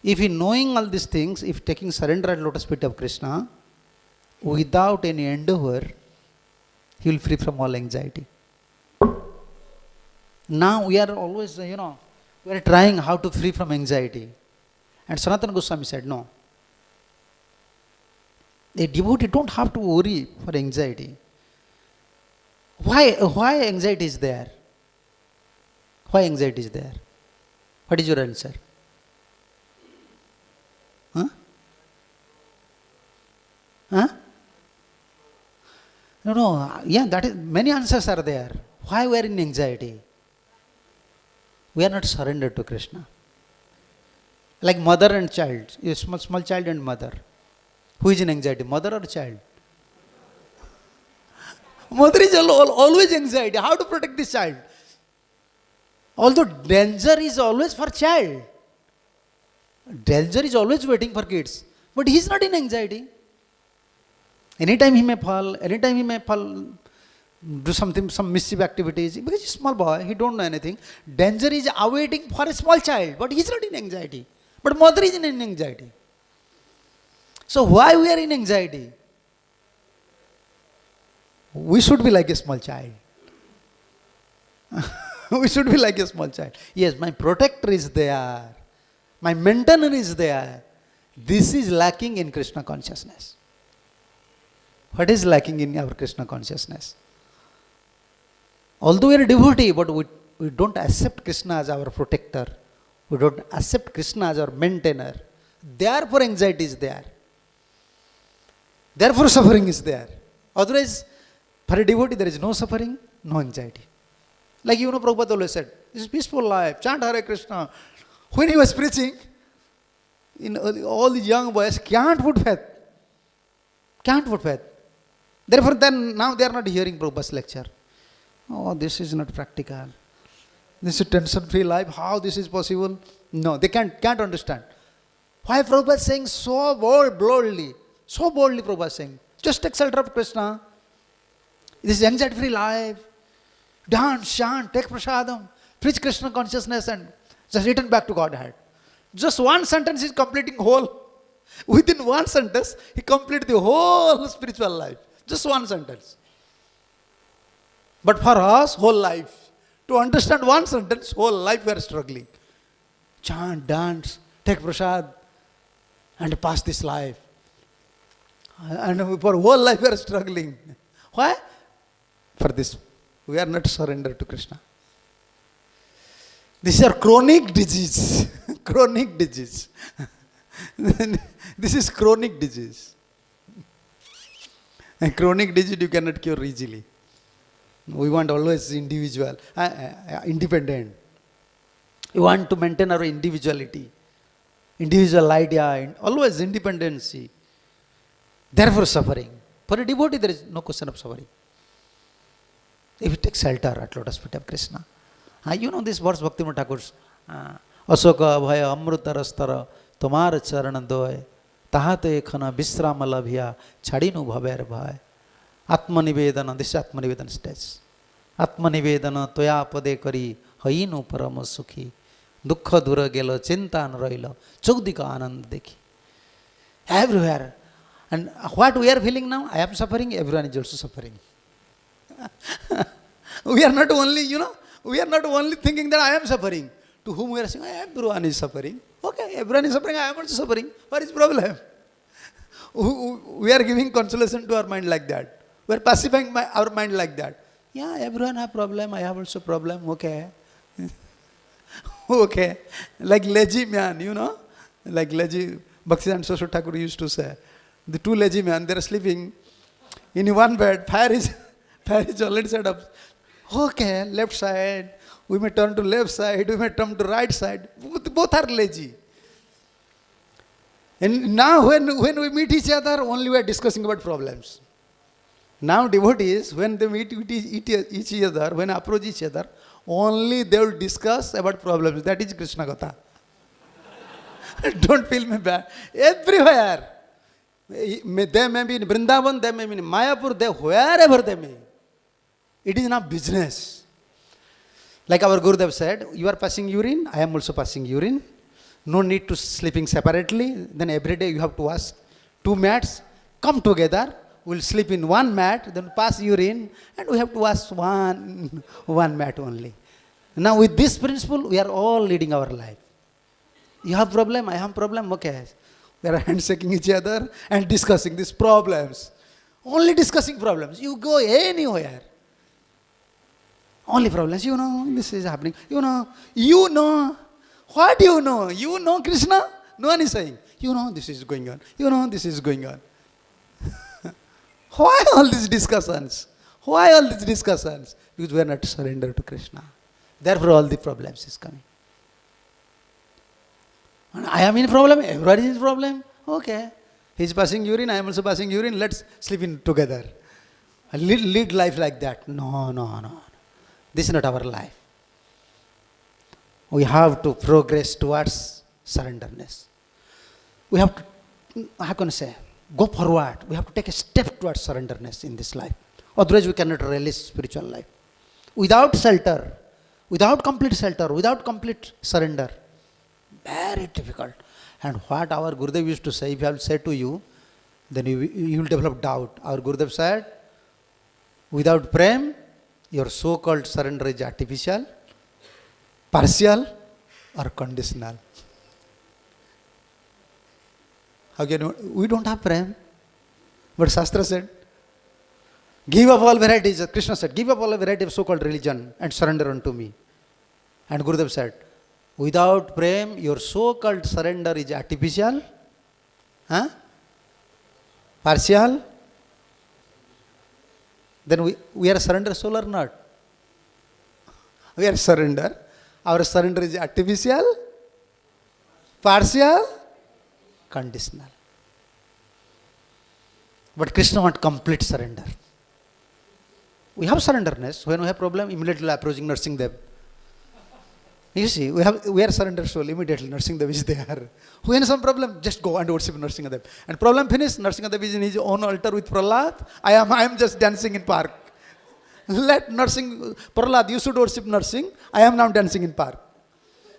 if he knowing all these things, if taking surrender at lotus feet of Krishna, without any endeavor, he will free from all anxiety. Now we are always, we are trying how to free from anxiety. And Sanatana Goswami said, no. A devotee don't have to worry for anxiety. Why anxiety is there? Why anxiety is there? What is your answer? Huh? Huh? No. Yeah, that is, many answers are there. Why we are in anxiety? We are not surrendered to Krishna. Like mother and child, a small child and mother. Who is in anxiety, mother or child? Mother is always anxiety. How to protect this child? Although danger is always for child. Danger is always waiting for kids. But he is not in anxiety. Anytime he may fall, do something, some mischief activities. Because he's a small boy, he don't know anything. Danger is awaiting for a small child. But he is not in anxiety. But mother is in anxiety. So why we are in anxiety? We should be like a small child. We should be like a small child. Yes, my protector is there. My maintainer is there. This is lacking in Krishna consciousness. What is lacking in our Krishna consciousness? Although we are a devotee, but we we don't accept Krishna as our protector, we don't accept Krishna as our maintainer, therefore anxiety is there. Therefore suffering is there. Otherwise, for a devotee there is no suffering, no anxiety. Like Prabhupada always said, this is peaceful life, chant Hare Krishna. When he was preaching, all the young boys can't put faith. Can't put faith. Therefore then now they are not hearing Prabhupada's lecture. Oh, this is not practical. This is tension-free life. How this is possible? No, they can't understand. Why Prabhupada is saying so boldly? So boldly Prabhupada is saying, just take shelter of Krishna. This is anxiety-free life. Dance, chant, take prasadam, preach Krishna consciousness and just return back to Godhead. Just one sentence is completing whole. Within one sentence, he completed the whole spiritual life. Just one sentence. But for us, whole life. To understand one sentence, whole life we are struggling. Chant, dance, take prasad, and pass this life. And for whole life we are struggling. Why? For this. We are not surrendered to Krishna. This is a chronic disease. Chronic disease. This is chronic disease. And chronic disease you cannot cure easily. We want always individual, independent. We want to maintain our individuality, individual idea, always independency. Therefore suffering. For a devotee there is no question of suffering. If you take shelter at lotus feet of Krishna. This verse Bhaktivinoda Thakur's Asoka bhaya amruta rastara tomar charan doy tahate khana visrama labhya chadinu bhaber bhai Atmanivedana. This is Atmanivedana stage. Atmanivedana toya pade kari hayinu parama sukhi dukha dura gelo chinta n rahilo chogdika anand dekhi. Everywhere. And what we are feeling now? I am suffering, everyone is also suffering. We are not only, we are not only thinking that I am suffering. To whom we are saying, everyone is suffering. Okay, everyone is suffering, I am also suffering. What is the problem? We are giving consolation to our mind like that. We are pacifying our mind like that. Yeah, everyone have problem, I have also problem, okay. Okay. Like lazy man, like lazy, Bhaktivedanta Saraswati Thakur used to say, the two lazy men, they are sleeping in one bed, fire is already set up. Okay, left side, we may turn to left side, we may turn to right side. Both are lazy. And now when we meet each other, only we are discussing about problems. Now devotees, when they meet each other, when approach each other, only they will discuss about problems. That is Krishna Katha. Don't feel me bad. Everywhere. They may be in Vrindavan, they may be in Mayapur, wherever they may. It is not business. Like our Gurudev said, you are passing urine, I am also passing urine. No need to sleeping separately. Then every day you have to wash 2 mats, come together, we will sleep in 1 mat, then pass urine, and we have to wash one mat only. Now with this principle, we are all leading our life. You have problem, I have problem, okay. We are handshaking each other and discussing these problems. Only discussing problems. You go anywhere. Only problems. This is happening. What do you know? You know Krishna? No one is saying, this is going on. This is going on. Why all these discussions? Why all these discussions? Because we are not surrendered to Krishna. Therefore all the problems is coming. And I am in problem, everybody is in problem. Okay. He is passing urine, I am also passing urine, let's sleep in together. And lead life like that. No. This is not our life. We have to progress towards surrenderness. We have to, how can I say, go forward. We have to take a step towards surrenderness in this life. Otherwise we cannot release spiritual life. Without shelter, without complete shelter, without complete surrender, very difficult. And what our Gurudev used to say, if I will say to you, then you will develop doubt. Our Gurudev said, without prem, your so-called surrender is artificial, partial, or conditional. How can we don't have prem? But Shastra said, give up all varieties. Krishna said, give up all variety of so-called religion and surrender unto me. And Gurudev said, without prem, your so-called surrender is artificial, partial. Then we are surrender soul or not? We are surrender. Our surrender is artificial, partial, conditional. But Krishna wants complete surrender. We have surrenderness. When we have problem, immediately approaching nursing them. You see, we are surrender soul, immediately nursing them is there. When some problem, just go and worship nursing them. And problem finished, nursing them is in his own altar with Prahlad. I am just dancing in park. Let nursing, Prahlad, you should worship nursing. I am now dancing in park.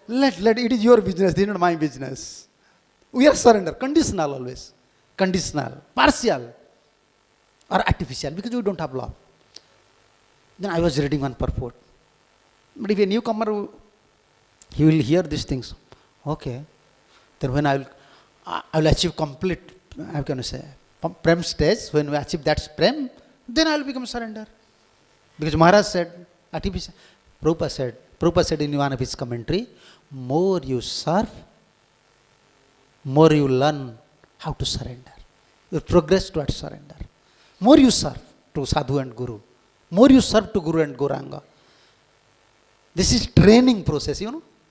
Let it is your business, this is not my business. We are surrender, conditional always. Conditional, partial, or artificial, because we don't have love. Then I was reading one purport. But if a newcomer, he will hear these things. Okay. Then when I will achieve complete, how can I say, prem stage, when we achieve that prem, then I will become surrender. Because Maharaj said, artificial. Prabhupada said in one of his commentary, more you serve, more you learn how to surrender. You progress towards surrender. More you serve to sadhu and guru. More you serve to guru and Gauranga. This is training process,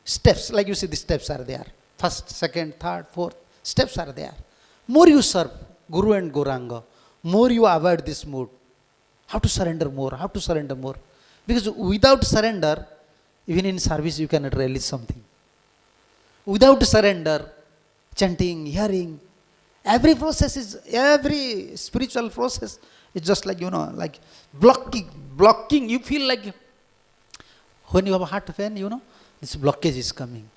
steps, like you see the steps are there. First, second, third, fourth, steps are there. More you serve guru and Gauranga, more you avoid this mood. How to surrender more, how to surrender more. Because without surrender, even in service you cannot release something. Without surrender, chanting, hearing, every spiritual process is just like, like blocking. You feel like when you have a heart pain, this blockage is coming.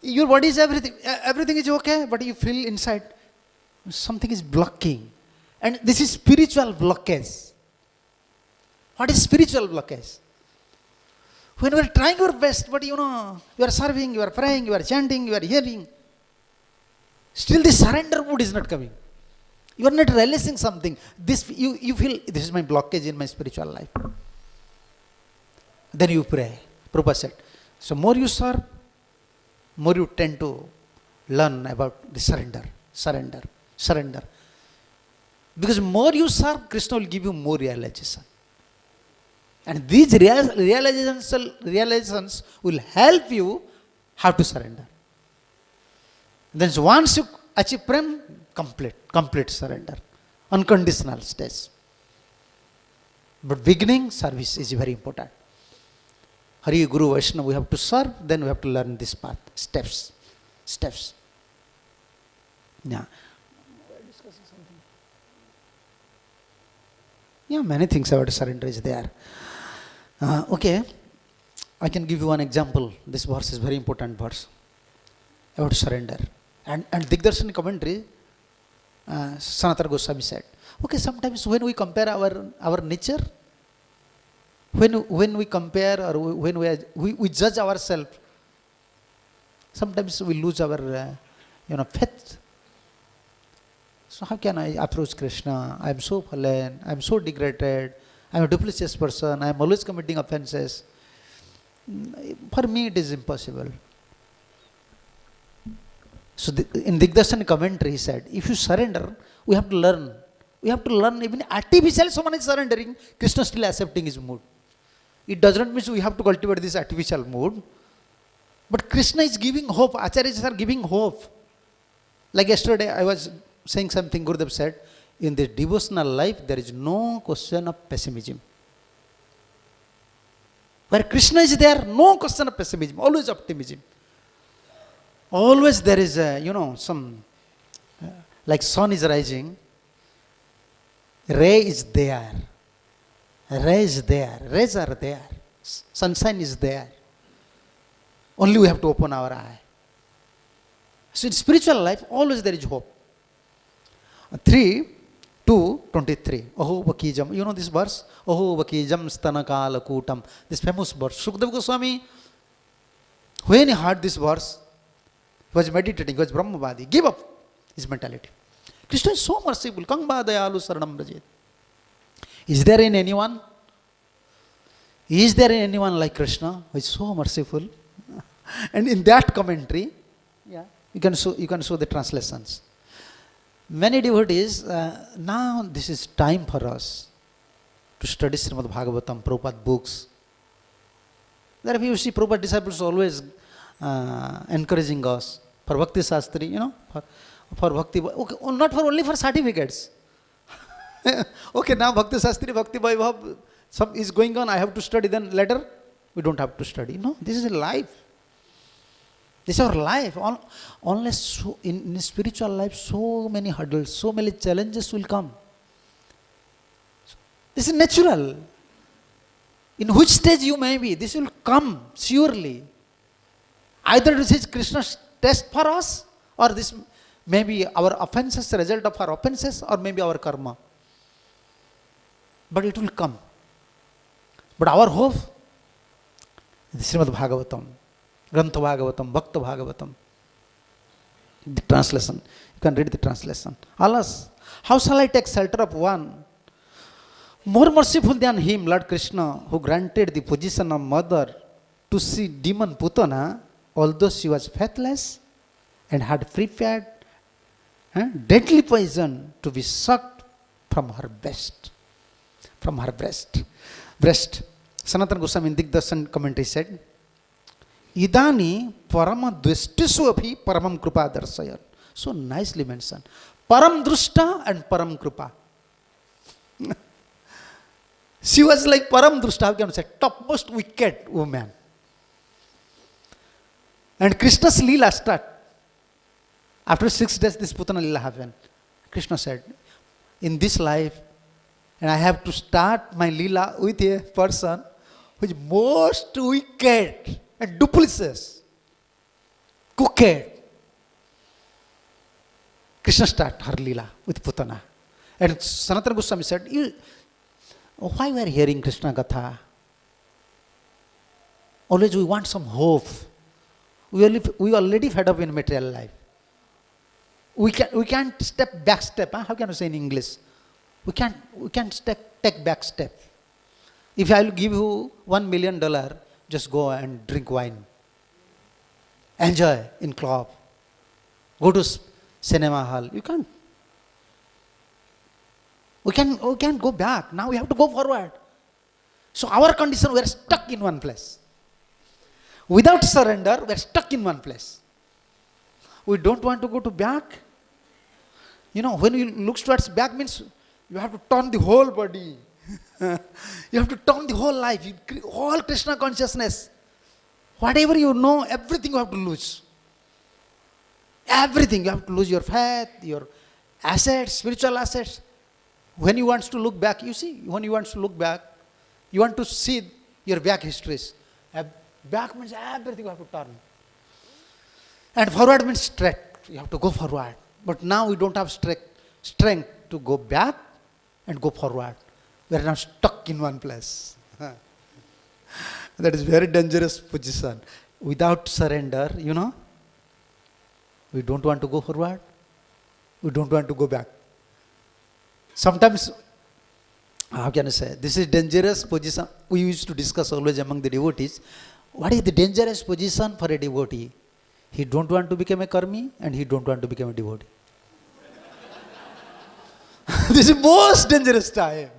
Your body is everything is okay, but you feel inside something is blocking. And this is spiritual blockage. What is spiritual blockage? When you are trying your best, but you are serving, you are praying, you are chanting, you are hearing, still the surrender mood is not coming. You are not releasing something. This you feel, this is my blockage in my spiritual life. Then you pray. Prabhupada said, so more you serve, more you tend to learn about the surrender. Because more you serve, Krishna will give you more realization. And these realizations will help you how to surrender. Then once you achieve prem, complete surrender, unconditional stage. But beginning service is very important. Hari, Guru, Vaishnava, we have to serve, then we have to learn this path, steps. Yeah. Yeah, many things about surrender is there. Okay, I can give you one example. This verse is very important verse about surrender. And Digdarshan commentary, Sanatana Goswami said, okay, sometimes when we compare our nature, when we compare or when we judge ourselves, sometimes we lose our faith. So how can I approach Krishna? I am so fallen, I am so degraded, I am a duplicitous person, I am always committing offenses. For me it is impossible. So in Digdarshan commentary he said, if you surrender, we have to learn. We have to learn, even artificial someone is surrendering, Krishna still accepting his mood. It does not mean we have to cultivate this artificial mood. But Krishna is giving hope, Acharyas are giving hope. Like yesterday I was saying something, Gurudev said, in the devotional life there is no question of pessimism. Where Krishna is there, no question of pessimism, always optimism. Always there is like sun is rising, rays are there, sunshine is there. Only we have to open our eye. So in spiritual life, always there is hope. 3:2-23. Aho Vakijam. You know this verse? Aho Vakijam Stanakala Kutam. This famous verse. Shukdev Goswami, when he heard this verse, he was meditating, he was Brahmavadi. Give up his mentality. Krishna is so merciful. Kang Badayalu Saranam Rajit. Is there in anyone? Is there anyone like Krishna who is so merciful? And in that commentary, yeah, you can show the translations. Many devotees, now this is time for us to study Srimad Bhagavatam, Prabhupada books. Therefore, you see Prabhupada disciples always encouraging us for Bhakti Shastri, for Bhakti, okay, not for only for certificates. Okay, now Bhakti Shastri, Bhakti Vaibhav, some is going on, I have to study, then later we don't have to study. No, this is a life. This is our life. Unless so, in spiritual life, so many hurdles, so many challenges will come. This is natural. In which stage you may be, this will come surely. Either this is Krishna's test for us, or this may be our offenses, the result of our offenses, or maybe our karma. But it will come. But our hope is Srimad Bhagavatam, Grantha Bhagavatam, Bhakta Bhagavatam. The translation. You can read the translation. Alas, how shall I take shelter of one more merciful than him, Lord Krishna, who granted the position of mother to see demon Putana, although she was faithless and had prepared deadly poison to be sucked from her breast. From her breast. Sanatana Goswami in Digdarshan commentary said, Idani parama dvestisu api paramam krupa darsayan. So nicely mentioned. Param drushta and param krupa. She was like param drushta, how can I say, topmost wicked woman. And Krishna's Leela start. After 6 days, this Putana Leela happened. Krishna said, in this life, and I have to start my Leela with a person who is most wicked and duplicitous, crooked. Krishna start her Leela with Putana. And Sanatana Goswami said, why we are hearing Krishna Katha? Always we want some hope. We already fed up in material life. We can't back step. How can I say in English? We can't take back step. If I will give you $1 million, just go and drink wine. Enjoy in club. Go to cinema hall. You can't. We can go back. Now we have to go forward. So our condition, we are stuck in one place. Without surrender, we are stuck in one place. We don't want to go to back. When you look towards back means you have to turn the whole body. You have to turn the whole life. All Krishna consciousness. Whatever you know, everything you have to lose. Everything. You have to lose your faith, your assets, spiritual assets. When you want to look back, you see, when you want to look back, you want to see your back histories. Back means everything you have to turn. And forward means straight. You have to go forward. But now we don't have strength to go back and go forward. We are now stuck in one place. That is very dangerous position. Without surrender, we don't want to go forward. We don't want to go back. Sometimes, how can I say, this is dangerous position. We used to discuss always among the devotees. What is the dangerous position for a devotee? He don't want to become a karmi and he don't want to become a devotee. This is most dangerous time.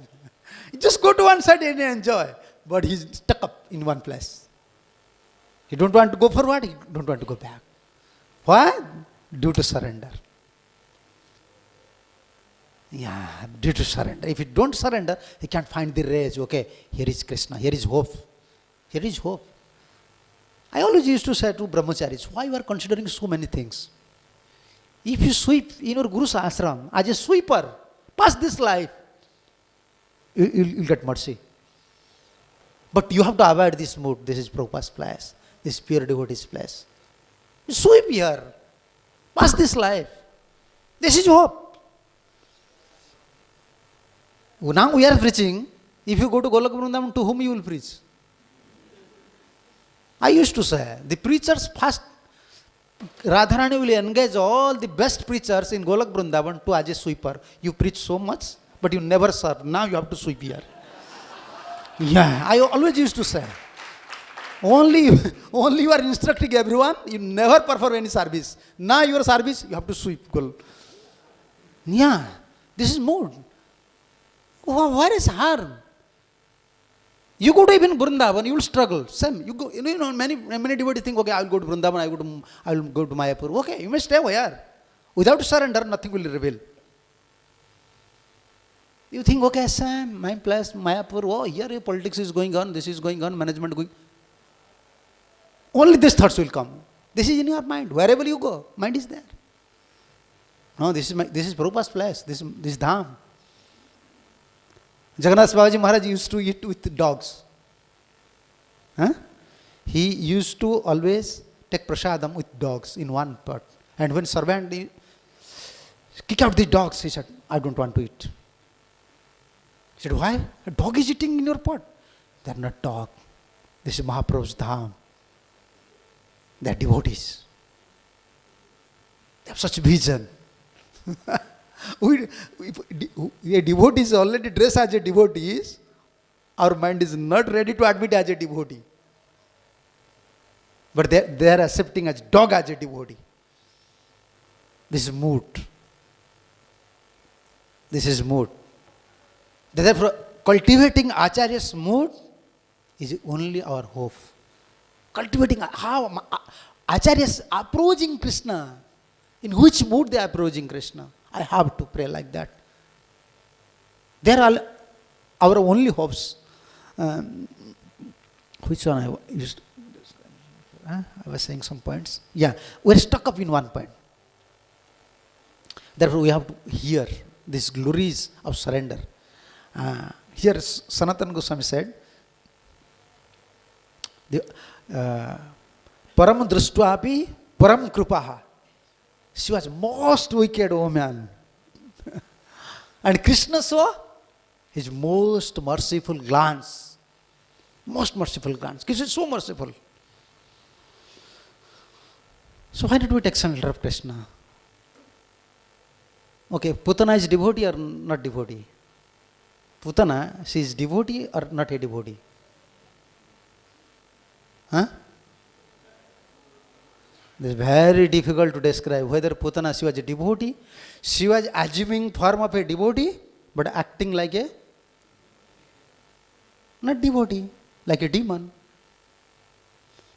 Just go to one side and enjoy. But he's stuck up in one place. He don't want to go forward, he don't want to go back. Why? Due to surrender. Yeah, due to surrender. If you don't surrender, you can't find the rays. Okay, here is Krishna, here is hope. Here is hope. I always used to say to brahmacharis, why you are considering so many things? If you sweep in your Guru's ashram as a sweeper, pass this life, you'll get mercy. But you have to avoid this mood. This is Prabhupada's place. This is pure devotee's place. You sweep here. Pass this life. This is hope. Now we are preaching. If you go to Golok Vrindavan, to whom you will preach? I used to say, the preachers first, Radharani will engage all the best preachers in Golok Vrindavan to as a sweeper. You preach so much, but you never serve. Now you have to sweep here. Yeah, I always used to say. Only, only you are instructing everyone, you never perform any service. Now your service, you have to sweep. Girl. Yeah, this is mood. Where is harm? You go to even Vrindavan, you will struggle. Same, you go. You know, many devotees think, okay, I will go to Vrindavan, I will go to Mayapur. Okay, you may stay over here. Without surrender, nothing will reveal. You think, okay, Sam, my place, Mayapur. Oh, here politics is going on, this is going on, management going. Only these thoughts will come. This is in your mind. Wherever you go, mind is there. No, this is Prabhupada's place. This is Dham. Jagannath Babaji Maharaj used to eat with dogs. Huh? He used to always take prasadam with dogs in one pot. And when servant kick out the dogs, he said, I don't want to eat. He said, why? A dog is eating in your pot. They are not dog. This is Mahaprabhu's Dham. They are devotees. They have such vision. A devotee is already dressed as a devotee. Our mind is not ready to admit as a devotee. But they are accepting as dog as a devotee. This is mood. This is mood. Therefore, cultivating Acharya's mood is only our hope. Cultivating how Acharyas approaching Krishna. In which mood they are approaching Krishna. I have to pray like that. They are all our only hopes. Which one I used? I was saying some points. Yeah, we are stuck up in one point. Therefore, we have to hear these glories of surrender. Here, Sanatana Goswami said, Param Drushtvapi Param Krupaha. She was most wicked woman. And Krishna saw his most merciful glance. Most merciful glance. Krishna is so merciful. So why did we take shelter of Krishna? Okay, Putana is devotee or not devotee? Putana, she is devotee or not a devotee? Huh? It is very difficult to describe whether Putana, she was a devotee. She was assuming form of a devotee, but acting like a not devotee, like a demon.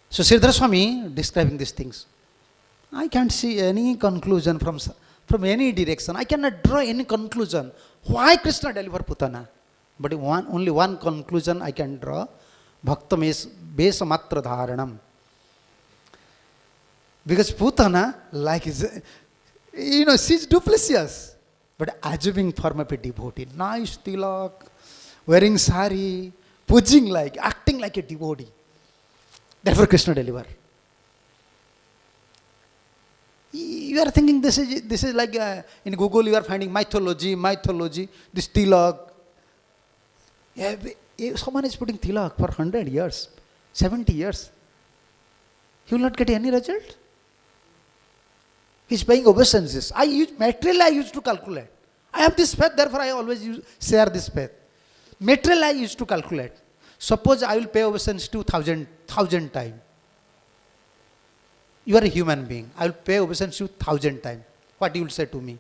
So Sridhar Swami describing these things. I can't see any conclusion from any direction. I cannot draw any conclusion. Why Krishna delivered Putana? But only one conclusion I can draw. Bhaktam is besamatra dharanam. Because Putana, like she's duplicitous, but assuming form of a devotee. Nice tilak, wearing sari, pushing like, acting like a devotee. Therefore Krishna delivered. You are thinking this is like in Google you are finding mythology, this tilak. Yeah, if someone is putting tilak for 100 years, 70 years, he will not get any result. He is paying obeisances. Material I used to calculate. I have this faith, therefore I always share this faith. Material I used to calculate. Suppose I will pay obeisance to 1,000 times. You are a human being. I will pay obeisance to 1,000 times. What you will say to me?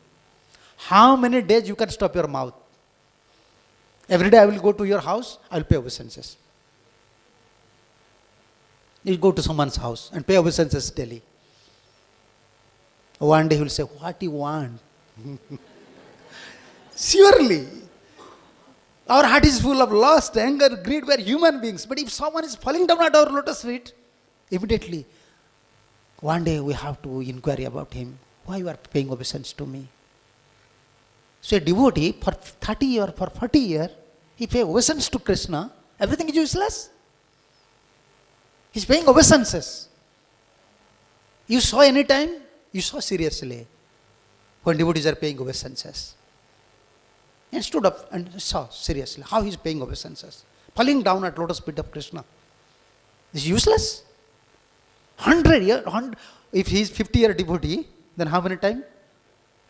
How many days you can stop your mouth? Every day I will go to your house, I will pay obeisances. You go to someone's house and pay obeisances daily. One day he will say, what do you want? Surely. Our heart is full of lust, anger, greed. We are human beings. But if someone is falling down at our lotus feet, immediately, one day we have to inquire about him. Why you are paying obeisance to me? So a devotee for 30 years, for 40 years, he pays obeisance to Krishna. Everything is useless. He is paying obeisances. You saw any time? You saw seriously when devotees are paying obeisances. And stood up and saw seriously how he is paying obeisances. Falling down at lotus feet of Krishna. This is useless. 100 years, if he is 50-year devotee, then how many times?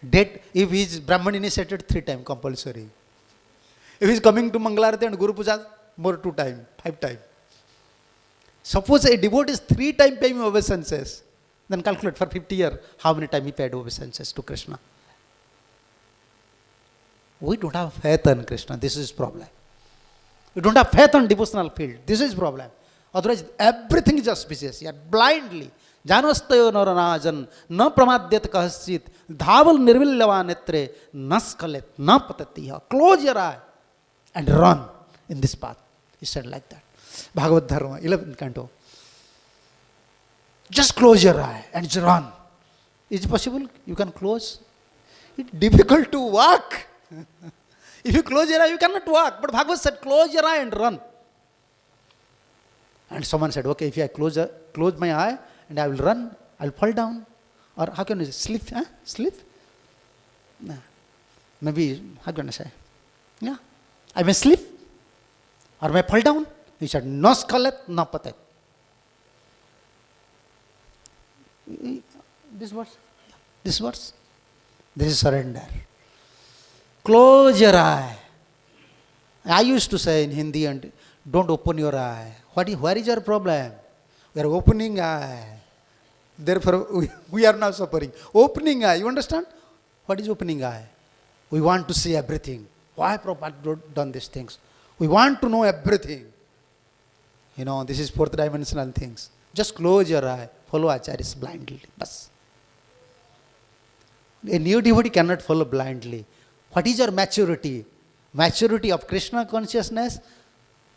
Dead. If he is Brahman initiated, 3 times compulsory. If he is coming to Mangalarati and Guru Puja, more 2 times, 5 times. Suppose a devotee is 3 times paying obeisances, then calculate for 50 years how many times he paid obeisances to Krishna. We don't have faith in Krishna. This is problem. We don't have faith on devotional field. This is problem. Otherwise, everything is auspicious. You are blindly. Janastayo naranajan na pramadyat kahasit dhaval nirvilyava netre naskalet na patatiha. Close your eye and run in this path. He said like that. Bhagavad Dharma, 11th canto. Just close your eye and run. Is it possible? You can close. It's difficult to walk. If you close your eye, you cannot walk. But Bhagavad said, close your eye and run. And someone said, okay, if I close my eye and I will run, I will fall down. Or how can you slip? Slip? No. Maybe, how can I say? Yeah. I may slip or may fall down. He said, no skalet, no patet. This verse? This verse? This is surrender. Close your eye. I used to say in Hindi, and don't open your eye. Where is your problem? We are opening eye. Therefore, we are now suffering. Opening eye, you understand? What is opening eye? We want to see everything. Why Prabhupada done these things? We want to know everything. This is 4th dimensional things. Just close your eye. Follow Acharyas blindly. Bas. A new devotee cannot follow blindly. What is your maturity? Maturity of Krishna consciousness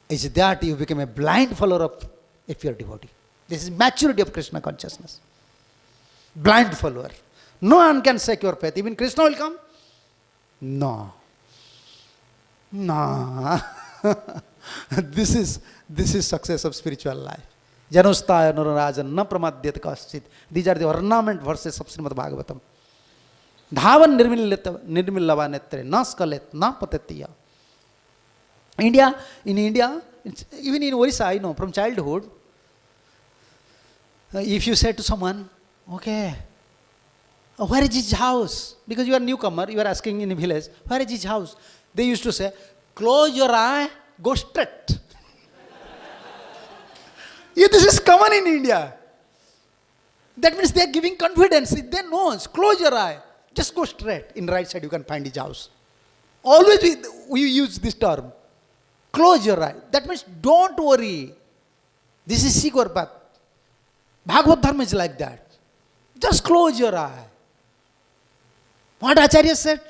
is that you become a blind follower of a pure devotee. This is maturity of Krishna consciousness. Blind follower. No one can shake your faith. Even Krishna will come? No. This is success of spiritual life. Janostaya Nurarajan na pramadyat kaschit. These are the ornament verses of Srimad Bhagavatam. Dhavan nirmillava netre na skalet na patatiya. In India, even in Orissa, I know from childhood, if you say to someone, okay, where is his house? Because you are a newcomer, you are asking in a village, where is his house? They used to say, close your eye, go straight. This is common in India. That means they are giving confidence. They know, close your eye, just go straight. In right side you can find his house. Always we use this term. Close your eye. That means don't worry. This is secure path. Bhagavad Dharma is like that. Just close your eye. What Acharya said?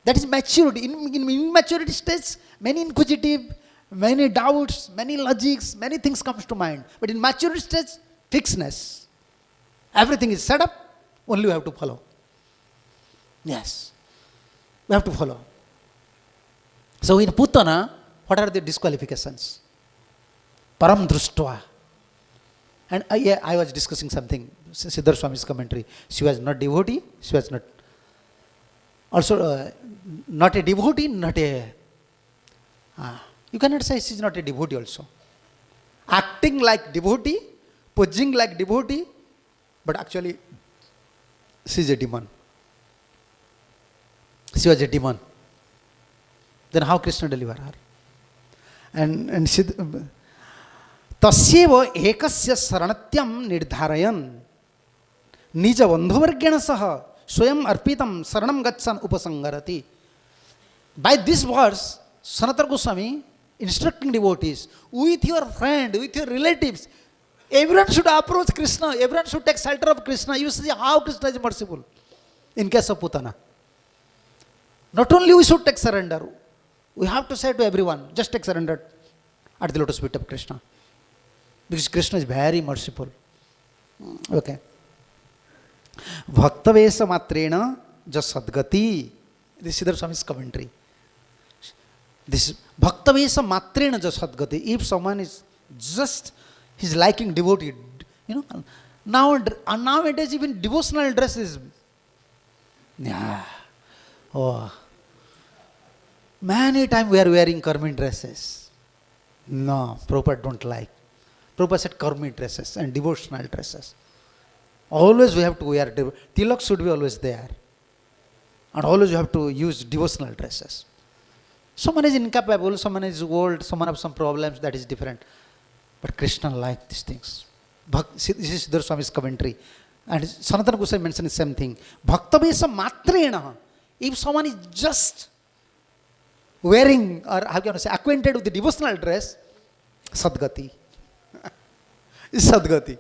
That is maturity. In immaturity stage, many inquisitive, many doubts, many logics, many things comes to mind. But in maturity stage, fixedness. Everything is set up, only we have to follow. Yes. We have to follow. So in Putana, what are the disqualifications? Param Društva. And I was discussing something, Siddhar Swami's commentary. She was not devotee, she was not, also not a devotee, not a, you cannot say she is not a devotee also. Acting like devotee, posing like devotee, but actually she is a demon. She was a demon. Then how Krishna delivered her? And Tasyevo ekasya saranatyam nirdharayan nija bandhuvargena saha swayam arpitam saranam gatsan upasangarati. By this verse, Sanatana Goswami instructing devotees, with your friend, with your relatives, everyone should approach Krishna, everyone should take shelter of Krishna. You see how Krishna is merciful in case of Putana. Not only we should take surrender, we have to say to everyone, just take surrender at the lotus feet of Krishna. Because Krishna is very merciful. Okay. Bhaktavesa matrena jasadgati. This is Siddhar Swami's commentary. This Bhaktavesa matrena jasadgati. If someone is just, he's liking devotee, nowadays even devotional dress is, many times we are wearing karmi dresses. No, Prabhupada don't like. Prabhupada said karmi dresses and devotional dresses. Always we have to wear, tilak should be always there. And always you have to use devotional dresses. Someone is incapable, someone is old, someone has some problems, that is different. But Krishna liked these things. This is Siddhar Swami's commentary. And Sanatana Goswami mentioned the same thing. Bhaktabhesa matrena. If someone is just wearing, or how can I say, acquainted with the devotional dress, Sadgati. Is Sadgati.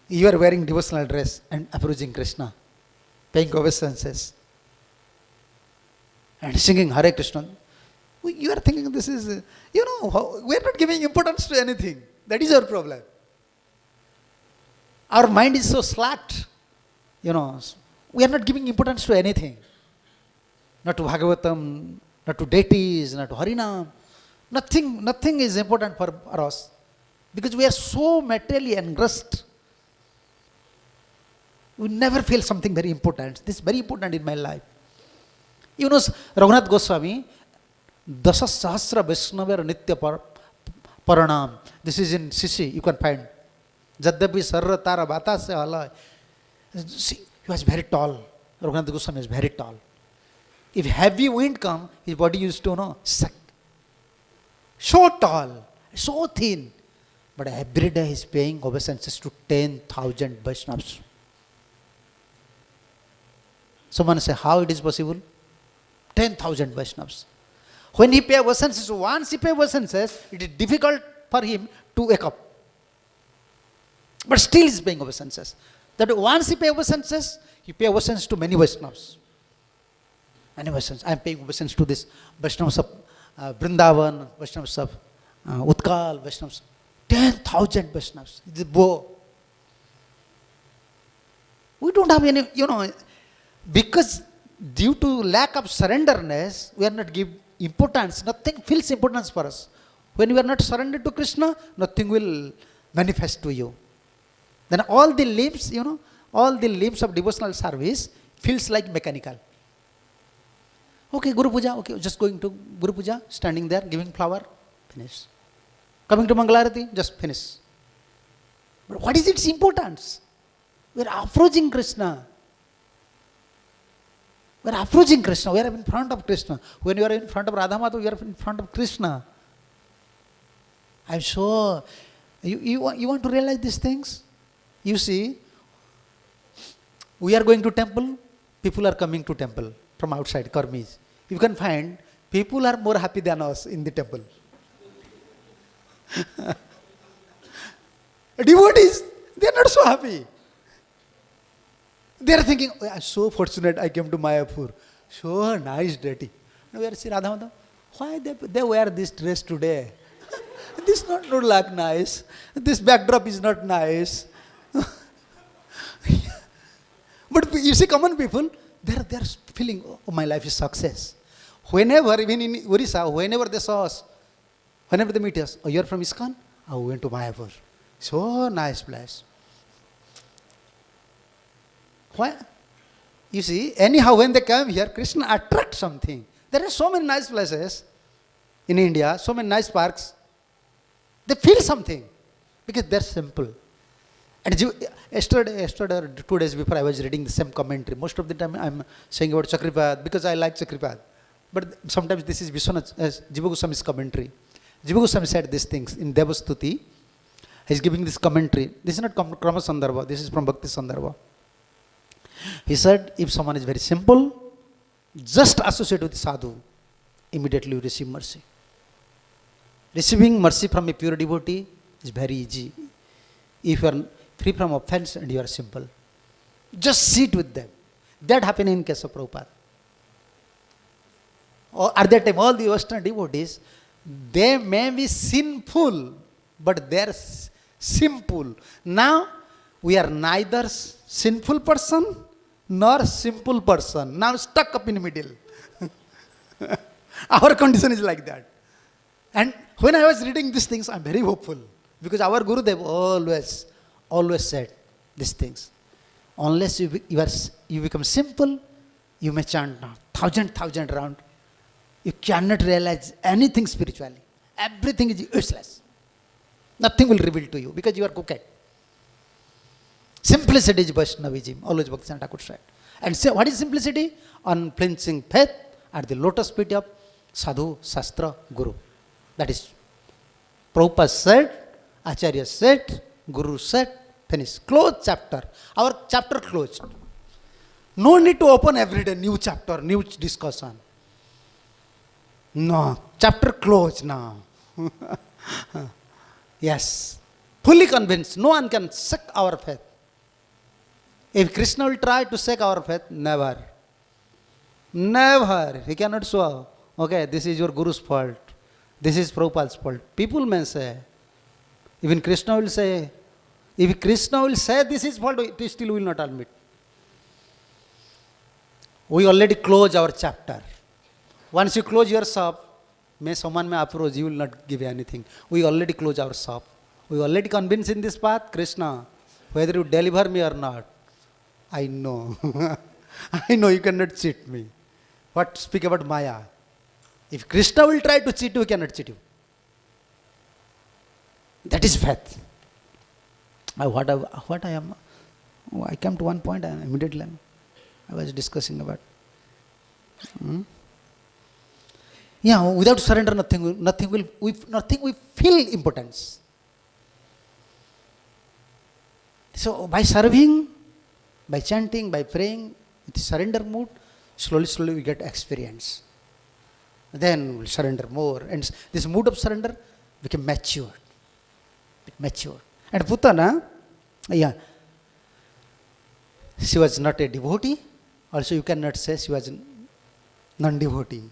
You are wearing devotional dress and approaching Krishna, paying obeisances, and singing Hare Krishna. You are thinking this is, we are not giving importance to anything. That is our problem. Our mind is so slack. We are not giving importance to anything. Not to Bhagavatam, not to deities, not to Harinam. Nothing is important for us. Because we are so materially engrossed. We never feel something very important. This is very important in my life. Raghunath Goswami, Dasa Sahasra Vaishnava Nitya Paranam. This is in Sisi, you can find. Jaddabi Sarra Tara Bata Se Hala. See, he was very tall. Raghunath Goswami is very tall. If heavy wind come, his body used to suck. So tall, so thin. But every day he is paying obeisances to 10,000 Vaishnavas. Someone say, how it is possible? 10,000 Vaishnavas. When he pays obeisances, once he pays obeisances, it is difficult for him to wake up. But still he is paying obeisances. That once he pays obeisances, he pays obeisances to many Vaishnavas. Many Vaishnavas. I am paying obeisances to this Vaishnavas of Vrindavan, Vaishnavas of Utkal, Vaishnavas. 10,000 Vaishnavas. It's a bow. We don't have any, because due to lack of surrenderness, we are not giving importance. Nothing feels importance for us. When we are not surrendered to Krishna, nothing will manifest to you. Then all the limbs of devotional service feels like mechanical. Okay, Guru Puja, okay, just going to Guru Puja, standing there, giving flower, finish. Coming to Mangalarati, just finish. But what is its importance? We are approaching Krishna. We are approaching Krishna. We are in front of Krishna. When you are in front of Radhamata, you are in front of Krishna. I am sure. You want to realize these things? You see, we are going to temple, people are coming to temple from outside, karmis. You can find people are more happy than us in the temple. Devotees, they are not so happy. They are thinking, oh, I am so fortunate I came to Mayapur. So nice deity. Now we are seeing Radha, why they wear this dress today? This not look nice. This backdrop is not nice. But you see common people, they are feeling, oh, my life is success. Whenever, even in Orissa, whenever they saw us, whenever they meet us, oh, you are from ISKCON? Oh, we went to Mayapur. So nice place. Why? You see, anyhow, when they come here, Krishna attracts something. There are so many nice places in India, so many nice parks. They feel something because they're simple. And yesterday or 2 days before, I was reading the same commentary. Most of the time, I'm saying about Chakripad because I like Chakripad. But sometimes this is Jiva Goswami's commentary. Jiva Goswami said these things in Devastuti. He's giving this commentary. This is not Krama Sandarbha. This is from Bhakti Sandarbha. He said, if someone is very simple, just associate with sadhu, immediately you receive mercy. Receiving mercy from a pure devotee is very easy. If you are free from offense and you are simple, just sit with them. That happened in case of Prabhupada. Or at that time, all the Western devotees, they may be sinful, but they are simple. Now, we are neither sinful person nor simple person. Now stuck up in the middle. Our condition is like that. And when I was reading these things, I am very hopeful. Because our Gurudev always said these things. Unless you become simple, you may chant now, thousand round. You cannot realize anything spiritually. Everything is useless. Nothing will reveal to you because you are cooked. Simplicity is Vaishnavism, always Bhakti Thakur said. And say, what is simplicity? Unflinching faith at the lotus feet of Sadhu, Shastra, Guru. That is, Prabhupada said, Acharya said, Guru said, finish. Close chapter. Our chapter closed. No need to open every day new chapter, new discussion. No, chapter closed now. Yes, fully convinced. No one can shake our faith. If Krishna will try to shake our faith, never. Never. He cannot show, okay, this is your Guru's fault. This is Prabhupada's fault. People may say, even Krishna will say, if Krishna will say this is fault, it still will not admit. We already close our chapter. Once you close your shop, may someone may approach, you will not give anything. We already close our shop. We already convinced in this path, Krishna, whether you deliver me or not, I know. I know you cannot cheat me. What speak about Maya? If Krishna will try to cheat you, he cannot cheat you. That is faith. What I am, I came to one point and immediately I was discussing about. Yeah, without surrender, nothing we feel importance. So by serving, by chanting, by praying, with surrender mood, slowly we get experience. Then we'll surrender more, and this mood of surrender became matured. And Putana, yeah, she was not a devotee. Also, you cannot say she was a non-devotee.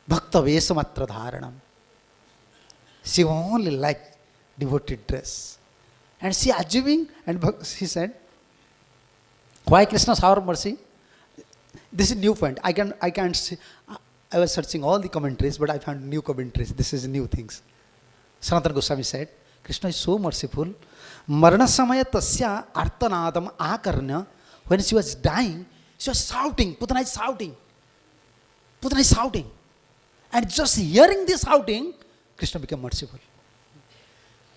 Bhakta Vesamatra Dharanam. She only liked devoted dress. And she assuming, and she said, why Krishna shower mercy? This is new point. I can't see. I was searching all the commentaries, but I found new commentaries. This is new things. Sanatana Goswami said, Krishna is so merciful. Marana samaya tasya artanadam akarnya. When she was dying, she was shouting. Putana is shouting. Putana is shouting. And just hearing this shouting, Krishna became merciful.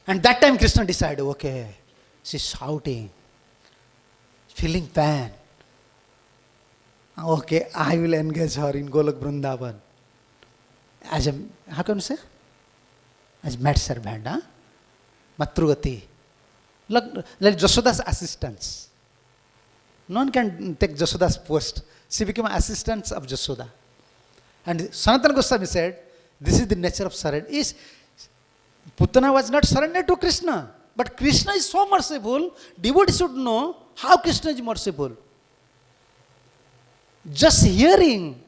And that time Krishna decided, okay, she's shouting, feeling pain. Okay, I will engage her in Golok Vrindavan. As a, how can you say? As mad servant, huh? Matrugati. Like Jashoda's assistants. No one can take Jashoda's post. She became an assistant of Jashoda. And Sanatana Goswami said, this is the nature of surrender. Putana was not surrendered to Krishna. But Krishna is so merciful, devotee should know how Krishna is merciful. Just hearing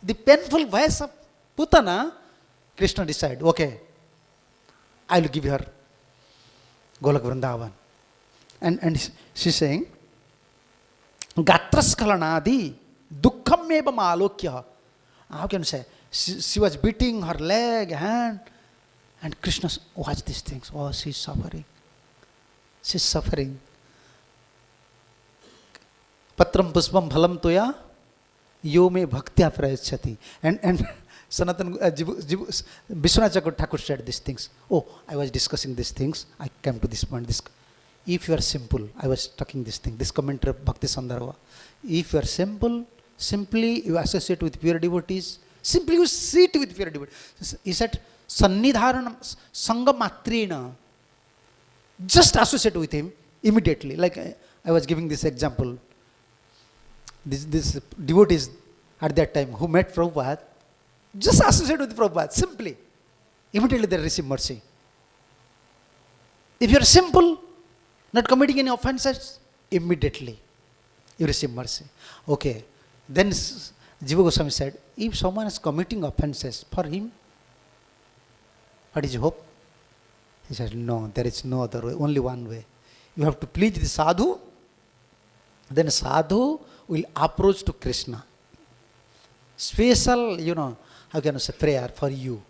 the painful voice of Putana, Krishna decided, okay, I will give her Golok Vrindavan. And she's saying, Gatraskalanadi dukkham eva malokya. How can you say? She was beating her leg, hand, and Krishna watched these things. Oh, she's suffering. She's suffering. Patram puspam phalam toya yo me bhaktya prayachati. And Sanatan Vishwanath Thakur said these things. Oh, I was discussing these things. I came to this point. If you are simple, I was talking this thing, this commentary of Bhakti Sandarbha. If you are simple, simply you associate with pure devotees, simply you sit with pure devotees. He said, Sannidharanam Sangamatrina. Just associate with him immediately. Like I was giving this example. This devotees at that time who met Prabhupada, just associate with Prabhupada, simply. Immediately they receive mercy. If you are simple, not committing any offenses, immediately you receive mercy. Okay. Then Jiva Goswami said, if someone is committing offenses for him, what is your hope? He said, no, there is no other way, only one way. You have to please the sadhu, then sadhu will approach to Krishna. Special, how can I say, prayer for you.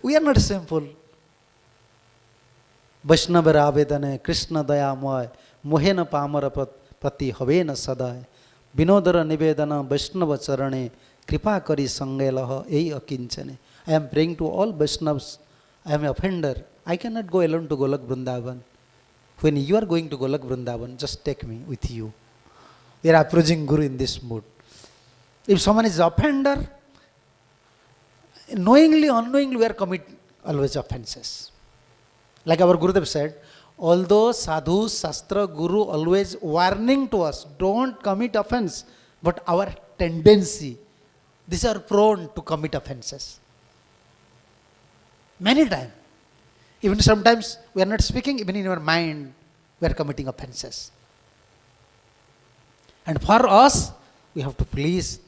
We are not simple. Vaishnava Ravedane, Krishna Dayamoy, Mohena Pamara Prati Havena Sadai, Vinodara Nivedana, Vaishnava Charane, Kripa Kari Sangelaha, Ei Akinchane. I am praying to all Vaishnavas. I am an offender. I cannot go alone to Golok Vrindavan. When you are going to Golok Vrindavan, just take me with you. We are approaching Guru in this mood. If someone is an offender, knowingly, unknowingly, we are committing always offenses. Like our Gurudev said, although sadhu, shastra, guru always warning to us, don't commit offense, but our tendency, these are prone to commit offenses. Many times. Even sometimes we are not speaking, even in our mind, we are committing offenses. And for us, we have to please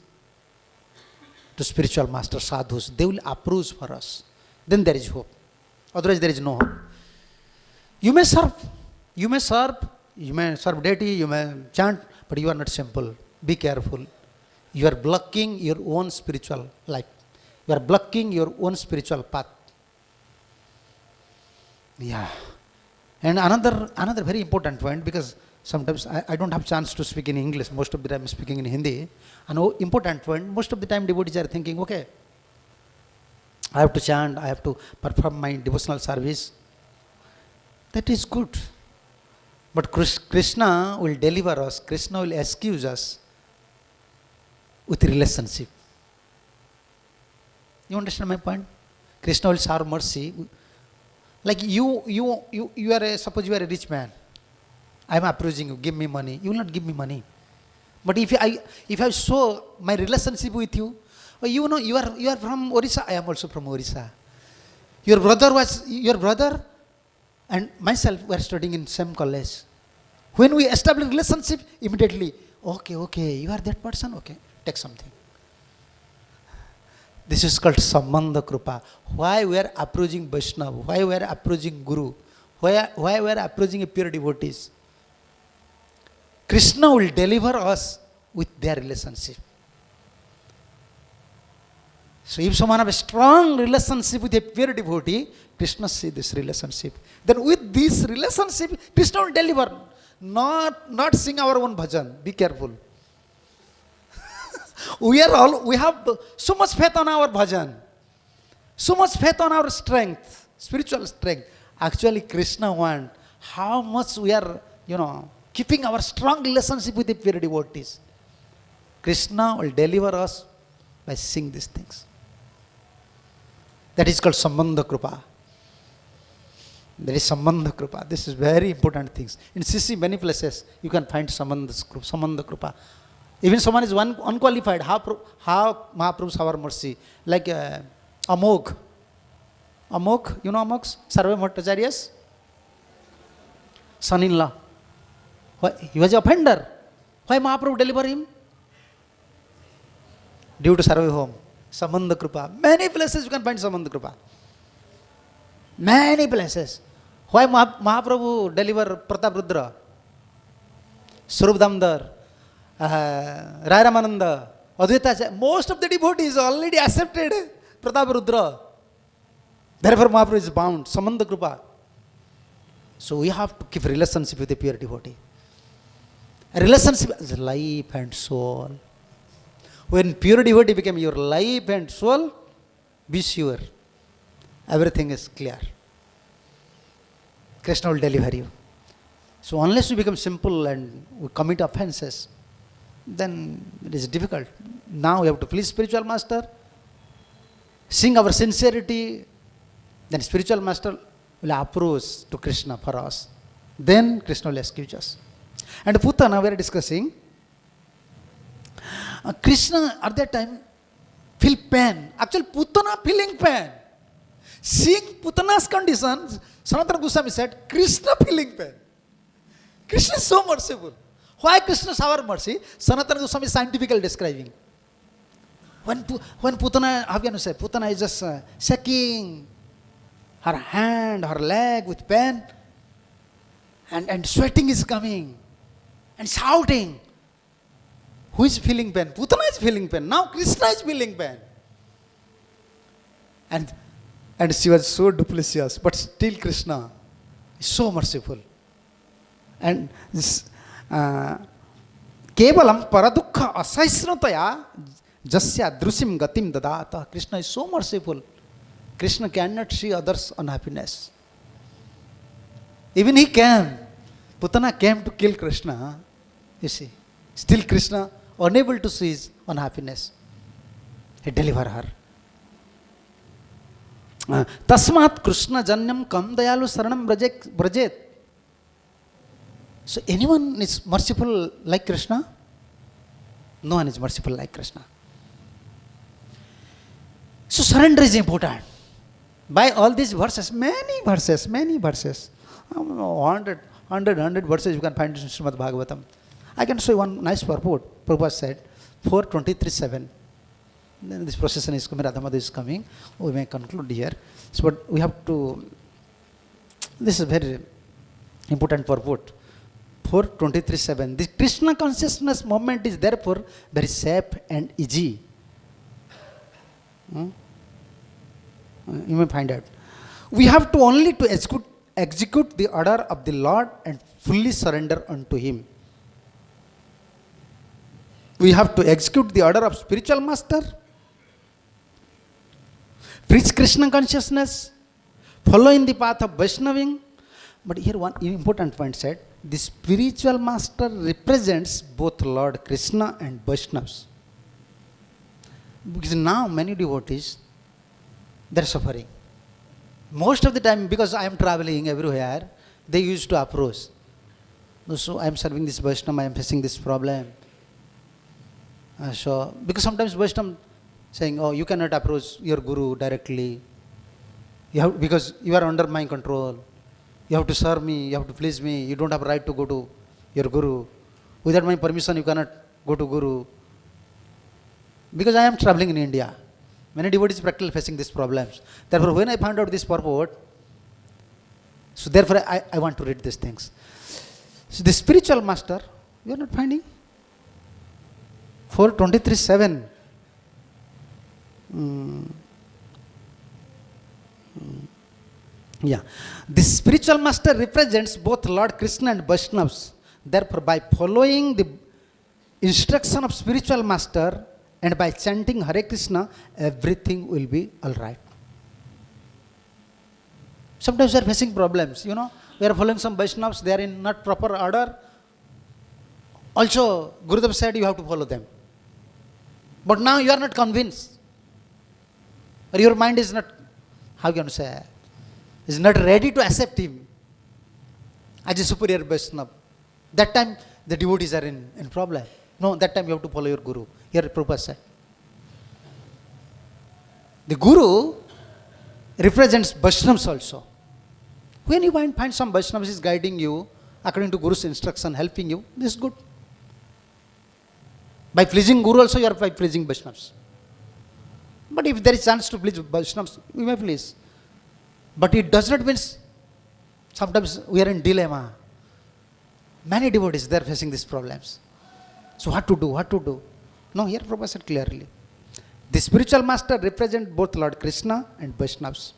to spiritual masters, sadhus. They will approve for us. Then there is hope. Otherwise, there is no hope. You may serve, you may serve deity, you may chant, but you are not simple. Be careful. You are blocking your own spiritual life. You are blocking your own spiritual path. Yeah. And another very important point, because sometimes I don't have chance to speak in English. Most of the time I'm speaking in Hindi. An important point, most of the time devotees are thinking, okay, I have to chant, I have to perform my devotional service. That is good. But Krishna will deliver us, Krishna will excuse us with relationship. You understand my point? Krishna will shower mercy. Like you are suppose you are a rich man. I am approaching you, give me money. You will not give me money. But if I show my relationship with you, you know you are from Orissa, I am also from Orissa. Your brother and myself were studying in same college. When we establish relationship, immediately, okay, you are that person, okay, take something. This is called Sambandha Krupa. Why we are approaching Vaishnava? Why we are approaching Guru? Why we are approaching a pure devotees? Krishna will deliver us with their relationship. So if someone has a strong relationship with a pure devotee, Krishna sees this relationship. Then with this relationship, Krishna will deliver. Not sing our own bhajan. Be careful. We have so much faith on our bhajan, so much faith on our strength, spiritual strength. Actually, Krishna wants how much we are, keeping our strong relationship with the pure devotees. Krishna will deliver us by singing these things. That is called Sambandha Krupa. There is Sambandha Krupa. This is very important things. In CC, many places you can find Sambandha Krupa. Even someone is unqualified, how Mahaprabhu shower mercy. Like Amogh. Amogh, you know Amogh? Sarve Bhattacharya's son-in-law. He was an offender. Why Mahaprabhu deliver him? Due to Sarve home. Sambandha Krupa. Many places you can find Sambandha Krupa. Many places. Why Mahaprabhu deliver Prataprudra, Swarup Damdar, Rai Ramananda, Advaita? Most of the devotees already accepted Prataprudra. Therefore Mahaprabhu is bound. Sambandha Krupa. So we have to keep relationship with a pure devotee. A relationship is life and soul. When pure devotee became your life and soul, be sure everything is clear. Krishna will deliver you. So unless you become simple and we commit offenses, then it is difficult. Now we have to please spiritual master, sing our sincerity, then spiritual master will approach to Krishna for us. Then Krishna will excuse us. And Putana, we are discussing, Krishna at that time feel pain. Actually, Putana feeling pain. Seeing Putana's condition, Sanatana Goswami said, Krishna feeling pain. Krishna is so merciful. Why Krishna shower mercy? Sanatana Goswami is scientifically describing. When Putana, how can you say, Putana is just shaking her hand, her leg with pain, and sweating is coming, and shouting. Who is feeling pain? Putana is feeling pain. Now Krishna is feeling pain. And she was so duplicitous, but still Krishna is so merciful. And this Kevalam paradukha asaisnataya jasya drusim gatim dadata. Krishna is so merciful. Krishna cannot see others' unhappiness. Even he came. Putana came to kill Krishna. You see. Still Krishna unable to see his unhappiness. He delivered her. Tasmat Krishna Janyam Kam Dayalu Saranam Brajet. So anyone is merciful like Krishna? No one is merciful like Krishna. So surrender is important. By all these verses, many verses, 100 verses you can find in Srimad Bhagavatam. I can show you one nice purport. Prabhupada said, 4:23:7. Then this procession is coming, Radha Madhu is coming. We may conclude here. So, but we have to, this is very important purport. 4:23:7. This Krishna consciousness movement is therefore very safe and easy. You may find out. We have to only to execute the order of the Lord and fully surrender unto Him. We have to execute the order of spiritual master, preach Krishna consciousness, follow in the path of Vaishnaving. But here one important point said, the spiritual master represents both Lord Krishna and Vaishnavas. Because now many devotees, they are suffering. Most of the time, because I am traveling everywhere, they used to approach. So I am serving this Vaishnava, I am facing this problem. So, because sometimes Vaishnava saying, oh, you cannot approach your Guru directly. Because you are under my control. You have to serve me, you have to please me. You don't have a right to go to your Guru. Without my permission, you cannot go to Guru. Because I am traveling in India. Many devotees practically facing these problems. Therefore, when I found out this purport, so therefore I want to read these things. So the spiritual master, you are not finding? 4:23:7. Yeah. The spiritual master represents both Lord Krishna and Vaishnavas. Therefore, by following the instruction of spiritual master and by chanting Hare Krishna, everything will be alright. Sometimes we are facing problems, we are following some Vaishnavas, they are in not proper order. Also, Gurudev said you have to follow them. But now you are not convinced. Or your mind is not, how can you say, is not ready to accept him as a superior Vaishnava. That time the devotees are in problem. No, that time you have to follow your Guru. Here Prabhupada said. The Guru represents Vaishnavas also. When you find some Vaishnavas is guiding you according to Guru's instruction, helping you, this is good. By pleasing Guru also you are by pleasing Vaishnavas. But if there is chance to please Vaishnavas, we may please. But it does not mean sometimes we are in dilemma. Many devotees, they are facing these problems. So what to do? No, here Prabhupada said clearly. The spiritual master represents both Lord Krishna and Vaishnavas.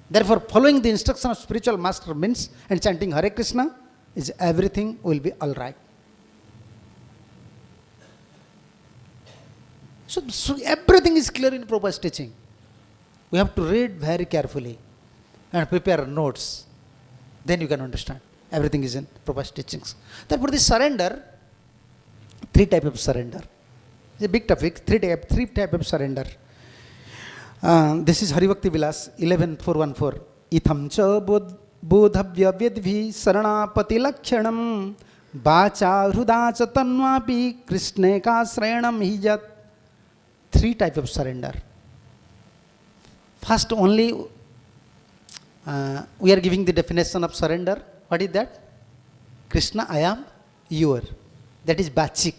Therefore, following the instruction of spiritual master means and chanting Hare Krishna is everything will be alright. So everything is clear in Prabhupada's teaching. We have to read very carefully and prepare notes. Then you can understand. Everything is in Prabhupada's teachings. Therefore, the surrender, 3 types of surrender. It's a big topic, 3 types of surrender. This is Haribhakti Vilas 11.414. Itham cha bodhavya vidvi saranapati lakshanam vacha hruda cha tanvapi krishne ka srayanam hijat. 3 types of surrender. First, only we are giving the definition of surrender. What is that? Krishna, I am your. That is basic.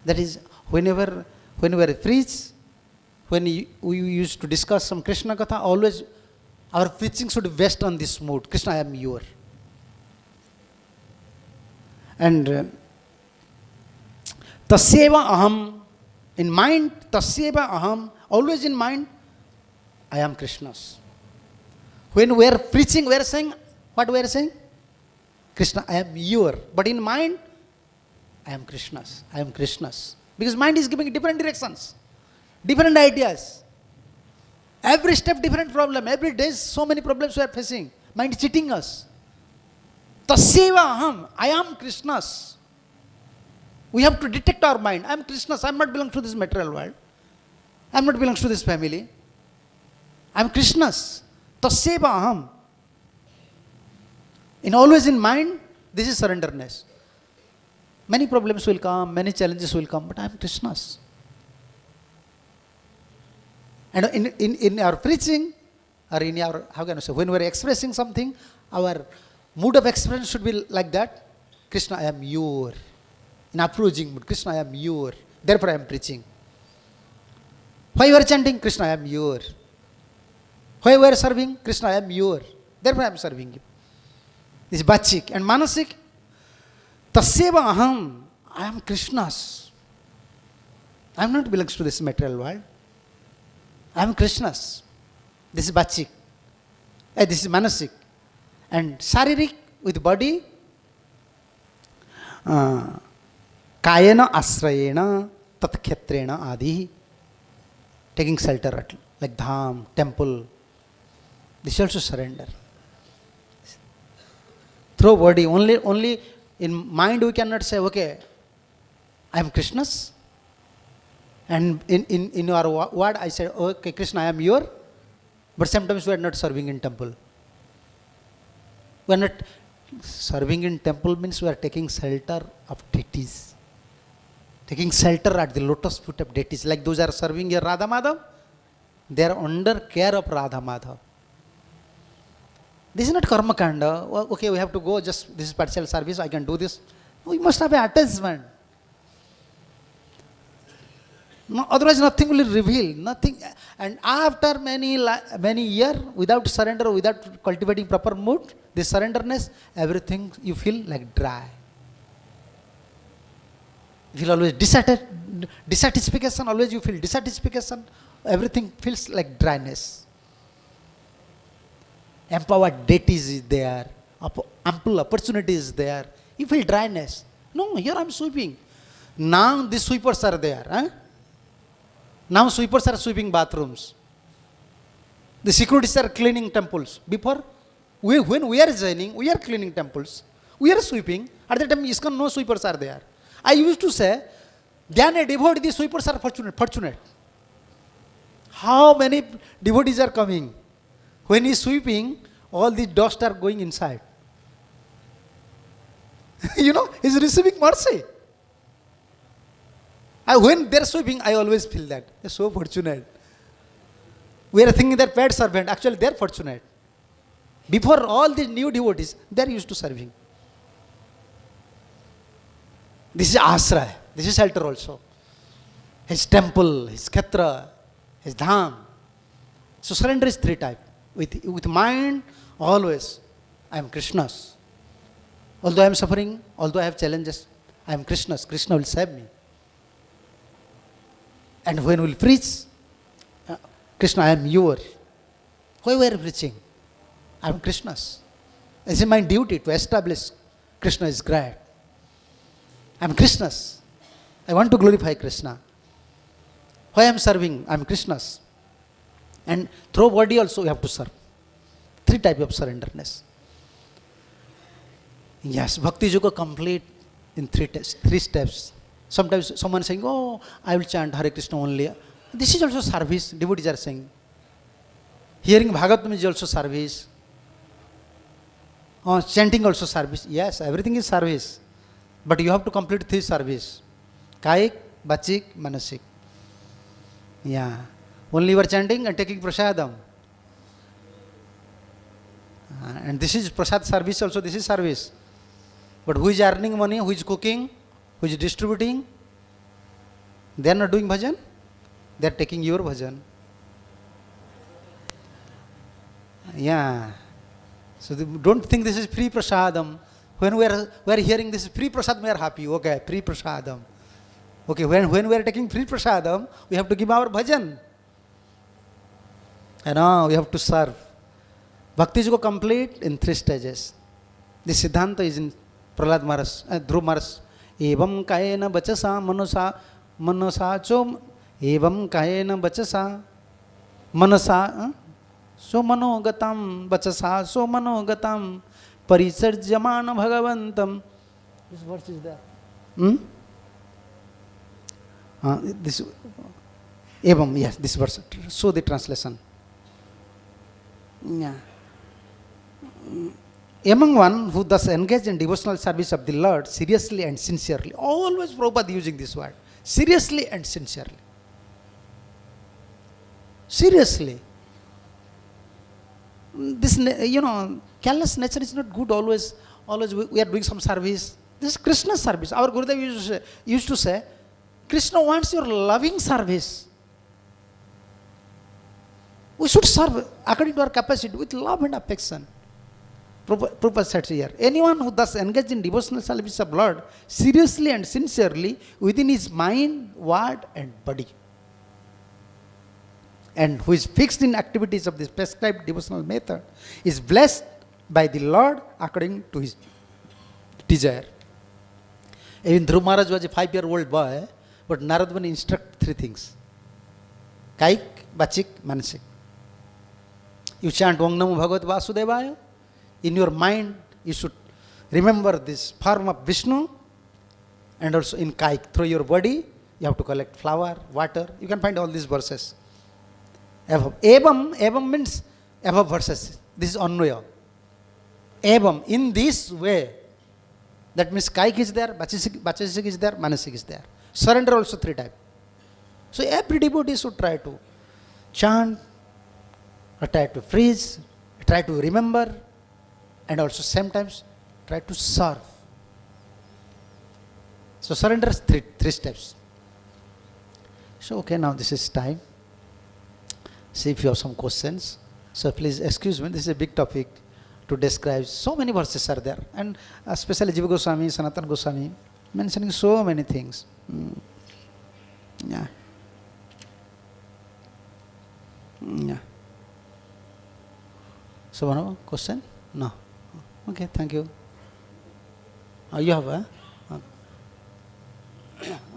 That is whenever we preach, when we used to discuss some Krishna Katha, always our preaching should be based on this mood. Krishna, I am your. And tasyeva aham, in mind, tasyeva aham, always in mind, I am Krishna's. When we are preaching, we are saying, what we are saying? Krishna, I am your. But in mind, I am Krishna's. I am Krishna's. Because mind is giving different directions, different ideas. Every step, different problem. Every day, so many problems we are facing. Mind is cheating us. Tasyeva aham, I am Krishna's. We have to detect our mind. I am Krishna's. I am not belong to this material world. I am not belongs to this family. I am Krishna's. Tasyeva aham. In always in mind, this is surrenderness. Many problems will come, many challenges will come, but I am Krishna's. And in our preaching, or in our, how can I say, when we are expressing something, our mood of expression should be like that. Krishna, I am your. In approaching mood, Krishna, I am your. Therefore I am preaching. Why you are chanting? Krishna, I am your. Why you are serving? Krishna, I am your. Therefore I am serving you. This is Bachik. And Manasik, Tasyeva aham. I am Krishna's. I am not belongs to this material world. I am Krishna's. This is Bachik. This is Manasik. And Sharirik with body, Kayana Asrayena Tatkhetrena Adi. Taking shelter like dham, temple. This is also surrender. Through body, only in mind we cannot say, okay, I am Krishna's. And in our word I said, okay, Krishna, I am your. But sometimes we are not serving in temple. We are not serving in temple means we are taking shelter of deities. Taking shelter at the lotus feet of deities. Like those are serving here Radha Madhav, they are under care of Radha Madhav. This is not karma kanda. Okay, we have to go, just this is partial service, I can do this. We must have an attachment. No, otherwise nothing will reveal, nothing. And after many years, without surrender, without cultivating proper mood, this surrenderness, everything you feel like dry. You feel always dissatisfaction, always you feel dissatisfaction, everything feels like dryness. Empowered deities is there, ample opportunity is there, you feel dryness. No, here I am sweeping. Now the sweepers are there. Huh? Now sweepers are sweeping bathrooms. The securities are cleaning temples. Before, when we are joining, we are cleaning temples. We are sweeping. At that time, ISKCON, no sweepers are there. I used to say, then a devotee, the sweepers are fortunate. How many devotees are coming? When he is sweeping, all the dust are going inside. He is receiving mercy. When they are sweeping, I always feel that. They are so fortunate. We are thinking they are paid servant. Actually, they are fortunate. Before all the new devotees, they are used to serving. This is ashraya. This is shelter also. His temple, his kshetra, his dham. So surrender is three types. With mind, always, I am Krishna's. Although I am suffering, although I have challenges, I am Krishna's. Krishna will save me. And when we will preach, Krishna, I am your. Why we are preaching? I am Krishna's. It is my duty to establish Krishna is great. I am Krishna's. I want to glorify Krishna. Why I am serving? I am Krishna's. And through body also we have to serve. Three types of surrenderness. Yes, Bhakti Yoga complete in three steps. Sometimes someone saying, oh, I will chant Hare Krishna only. This is also service, devotees are saying. Hearing Bhagavatam is also service. Chanting also service. Yes, everything is service. But you have to complete three service. Kayik, Bachik, Manasik. Yeah. Only you are chanting and taking prasadam. And this is prasad service also, this is service. But who is earning money, who is cooking, who is distributing? They are not doing bhajan. They are taking your bhajan. Yeah. So don't think this is free prasadam. When we are hearing this is free prasadam, we are happy. Okay, free prasadam. Okay, when we are taking free prasadam, we have to give our bhajan. And now we have to serve. Bhakti Yoga complete in three stages. The Siddhanta is in Prahlad Maharaj, Dhruv Maharaj. Evam kayena bachasa manasa cho evam kayena bachasa manasa so manogatam bachasa so manogatam parisarjamana bhagavantam. This verse is there. This Evam, yes, this verse. So the translation. Yeah. Among one who thus engaged in devotional service of the Lord seriously and sincerely. Always Prabhupada using this word. Seriously and sincerely. Seriously. This, careless nature is not good always. Always we are doing some service. This is Krishna's service. Our Gurudev used to say, Krishna wants your loving service. We should serve according to our capacity with love and affection. Prabhupada said here, anyone who thus engaged in devotional service of Lord seriously and sincerely within his mind, word and body, and who is fixed in activities of this prescribed devotional method, is blessed by the Lord according to his desire. Even Dhruv Maharaj was a 5-year-old boy, but Narad Muni instructed 3 things. Kaik, Vachik, Manasik. You chant Om Namo Bhagavate Vasudevaya. In your mind, you should remember this form of Vishnu, and also in Kaik, through your body, you have to collect flower, water. You can find all these verses. Evam means above verses. This is Anvaya. Evam, in this way, that means Kaik is there, Vachasik is there, Manasik is there. Surrender also 3 types. So every devotee should try to chant, or try to freeze, try to remember, and also sometimes try to serve. So surrender is 3 steps. So okay, now this is time. See if you have some questions. So please excuse me, this is a big topic to describe. So many verses are there, and especially Jiva Goswami, Sanatana Goswami, mentioning so many things. Yeah. Yeah. So one more question? No. Okay, thank you. You have a?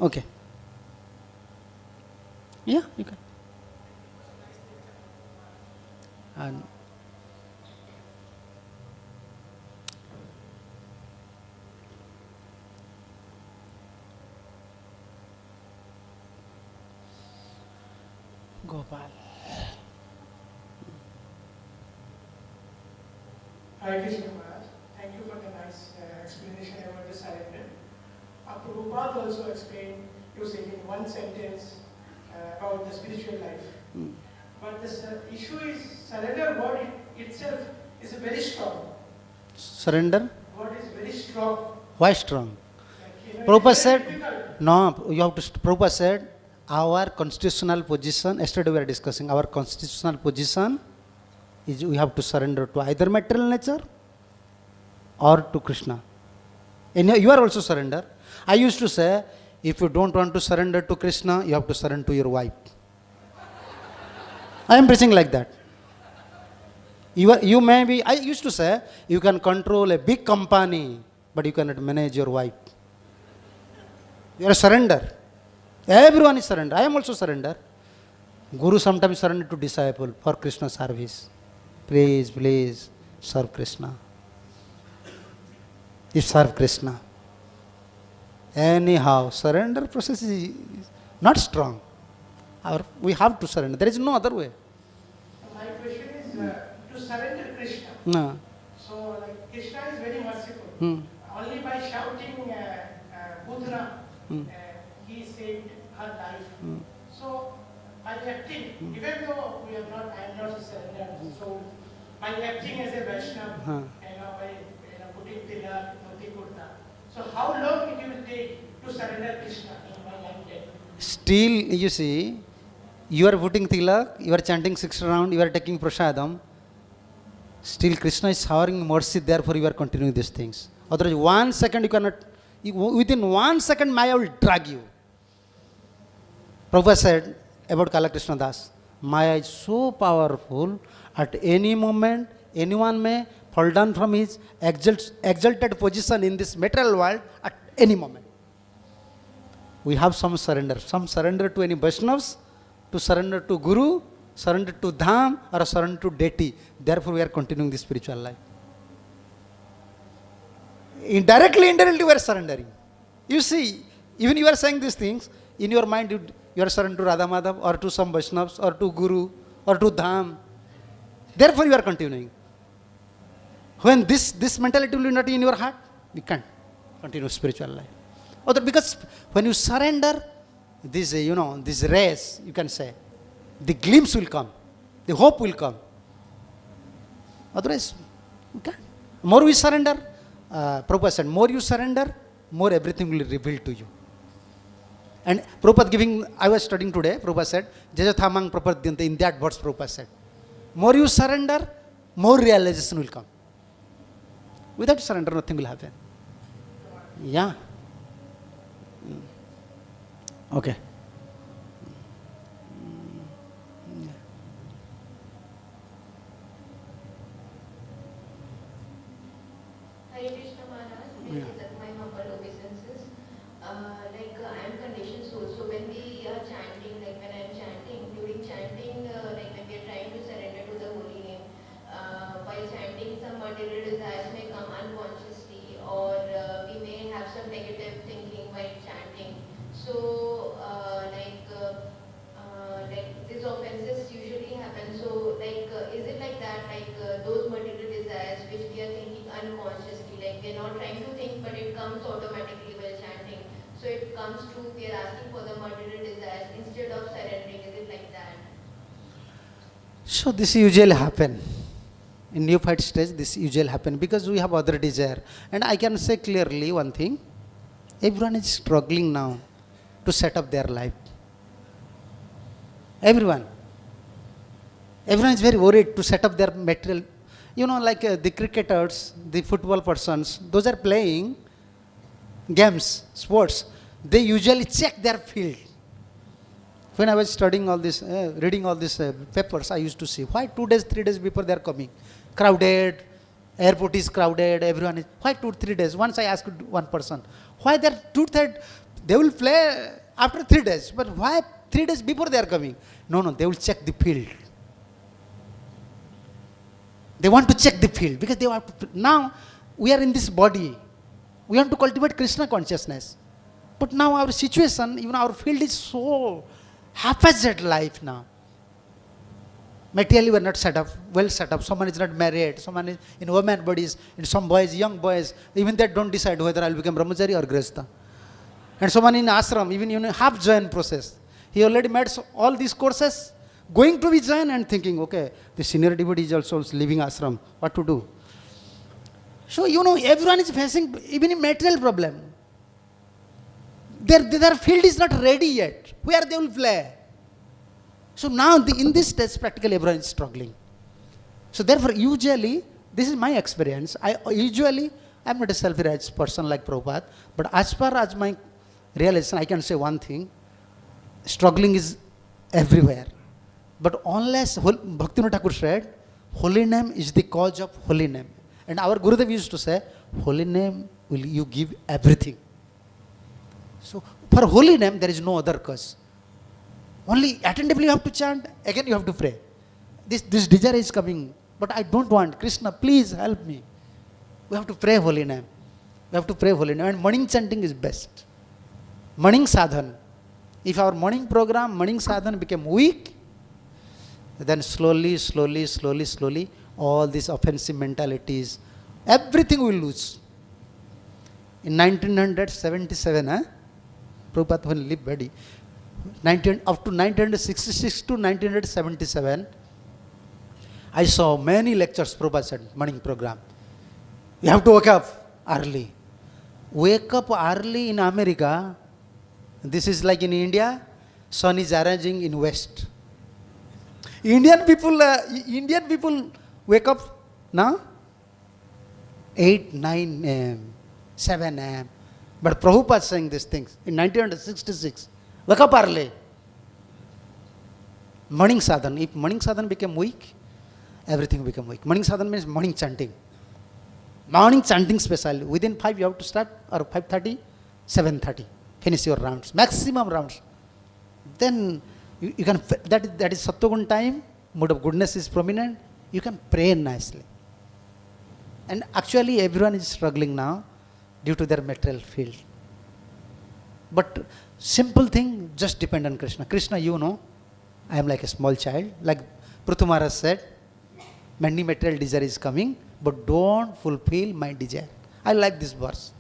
Okay. Yeah, you can. And Gopal.
Hare Krishna Maharaj, thank you for the nice explanation about the surrender. Prabhupada also explained using in one sentence about the spiritual life. But this issue is surrender word itself is very strong.
Surrender?
Word is very strong.
Why strong?
Like,
Prabhupada
it's
said,
very difficult.
no, you have to, Prabhupada said, our constitutional position, yesterday we were discussing, our constitutional position is we have to surrender to either material nature or to Krishna. And you are also surrender. I used to say, if you don't want to surrender to Krishna, you have to surrender to your wife. I am preaching like that. You may be, I used to say, you can control a big company, but you cannot manage your wife. You are a surrender. Everyone is surrender. I am also surrender. Guru sometimes surrender to disciple for Krishna service. Please, serve Krishna. You serve Krishna. Anyhow, surrender process is not strong. We have to surrender. There is no other way.
My question is to surrender Krishna.
No.
So, like, Krishna is very merciful. Only by shouting Budra, he saved her life. So, by acting, even though we are not, I am not a surrendered soul, by acting as a Vaishnava, by putting tilak, dhoti kurta. So, how long it will take to surrender Krishna in my lifetime?
Still, you see, you are putting tilak, you are chanting 6 rounds, you are taking prasadam. Still, Krishna is showering mercy, therefore you are continuing these things. Otherwise, 1 second you cannot, within 1 second Maya will drag you. Prabhupada said about Kala Krishna Das, Maya is so powerful, at any moment, anyone may fall down from his exalted position in this material world at any moment. We have some surrender to any Vaishnavas, to surrender to Guru, surrender to Dham, or surrender to deity. Therefore, we are continuing this spiritual life. Indirectly, we are surrendering. You see, even you are saying these things, in your mind, You are surrendered to Radha Madhav or to some Vaishnavas or to Guru or to Dham. Therefore you are continuing. When this mentality will be not in your heart, you can't continue spiritual life. Other, because when you surrender, this this race, you can say, the glimpse will come, the hope will come. Otherwise, you can't. More we surrender, Prabhupada said, more you surrender, more everything will reveal to you. And Prabhupada giving, I was studying today, Prabhupada said, Jajathamang prapadyante, in that words Prabhupada said, more you surrender, more realization will come. Without surrender, nothing will happen. Yeah. Okay.
Hare Krishna Maharaj, this is my humble obeisances. I am conditioned soul. So when we are chanting, like when I am chanting, during chanting, like when we are trying to surrender to the holy name, while chanting, some material desires may come unconsciously, or we may have some negative thinking while chanting. So, these offenses usually happen. So, is it like that? Those material desires which we are thinking unconsciously, like we are not trying to think, but it comes automatically while chanting. So it comes true. We are asking for the material desires instead of surrendering. Is it like that?
So this usually happen. In neophyte stage, this usually happen because we have other desire. And I can say clearly one thing. Everyone is struggling now to set up their life. Everyone. Everyone is very worried to set up their material. The cricketers, the football persons, those are playing games, sports. They usually check their field. When I was studying all this, reading all these papers, I used to see why 2 days, 3 days before they are coming. Crowded, airport is crowded, everyone is, why 2, 3 days? Once I asked one person, why they are 2, 3, they will play after 3 days, but why 3 days before they are coming? No, they will check the field. They want to check the field because they want to, now we are in this body. We want to cultivate Krishna consciousness. But now our situation, even our field is so haphazard life now. Materially we are not set up, well set up. Someone is not married, someone is in women bodies, in some boys, young boys, even they don't decide whether I will become brahmachari or grihastha. And someone in ashram, even half join process. He already made all these courses, going to be join and thinking, okay, the senior devotee is also leaving ashram, what to do? So, everyone is facing even a material problem. Their field is not ready yet. Where they will play? So now, in this stage, practically everyone is struggling. So therefore, usually, this is my experience. I am not a self-realized person like Prabhupada, but as far as my realization, I can say one thing, struggling is everywhere. But unless, Bhaktivinoda Thakur said, holy name is the cause of holy name. And our Gurudev used to say, holy name will you give everything. So, for holy name, there is no other cause. Only attentively you have to chant, again you have to pray. This desire is coming, but I don't want. Krishna, please help me. We have to pray holy name. We have to pray holy name. And morning chanting is best. Morning sadhan. If our morning program, morning sadhan became weak, then slowly, all these offensive mentalities, everything will lose. In 1977, Prabhupada when lived body, up to 1966 to 1977, I saw many lectures Prabhupada said, morning program. You have to wake up early. Wake up early in America. This is like in India, sun is arising in west. Indian people wake up now 8, 9 a.m., 7 a.m. But Prabhupada saying these things in 1966. Wake up early. Morning sadhan. If morning sadhan became weak, everything became weak. Morning sadhan means morning chanting. Morning chanting specially. Within 5 you have to start, or 5:30, 7:30. Finish your rounds. Maximum rounds. Then you can, that is Sattvagun time, mood of goodness is prominent, you can pray nicely. And actually everyone is struggling now due to their material field. But simple thing, just depend on Krishna. Krishna, you know, I am like a small child. Like Prithu Maharaj said, many material desire is coming, but don't fulfill my desire. I like this verse.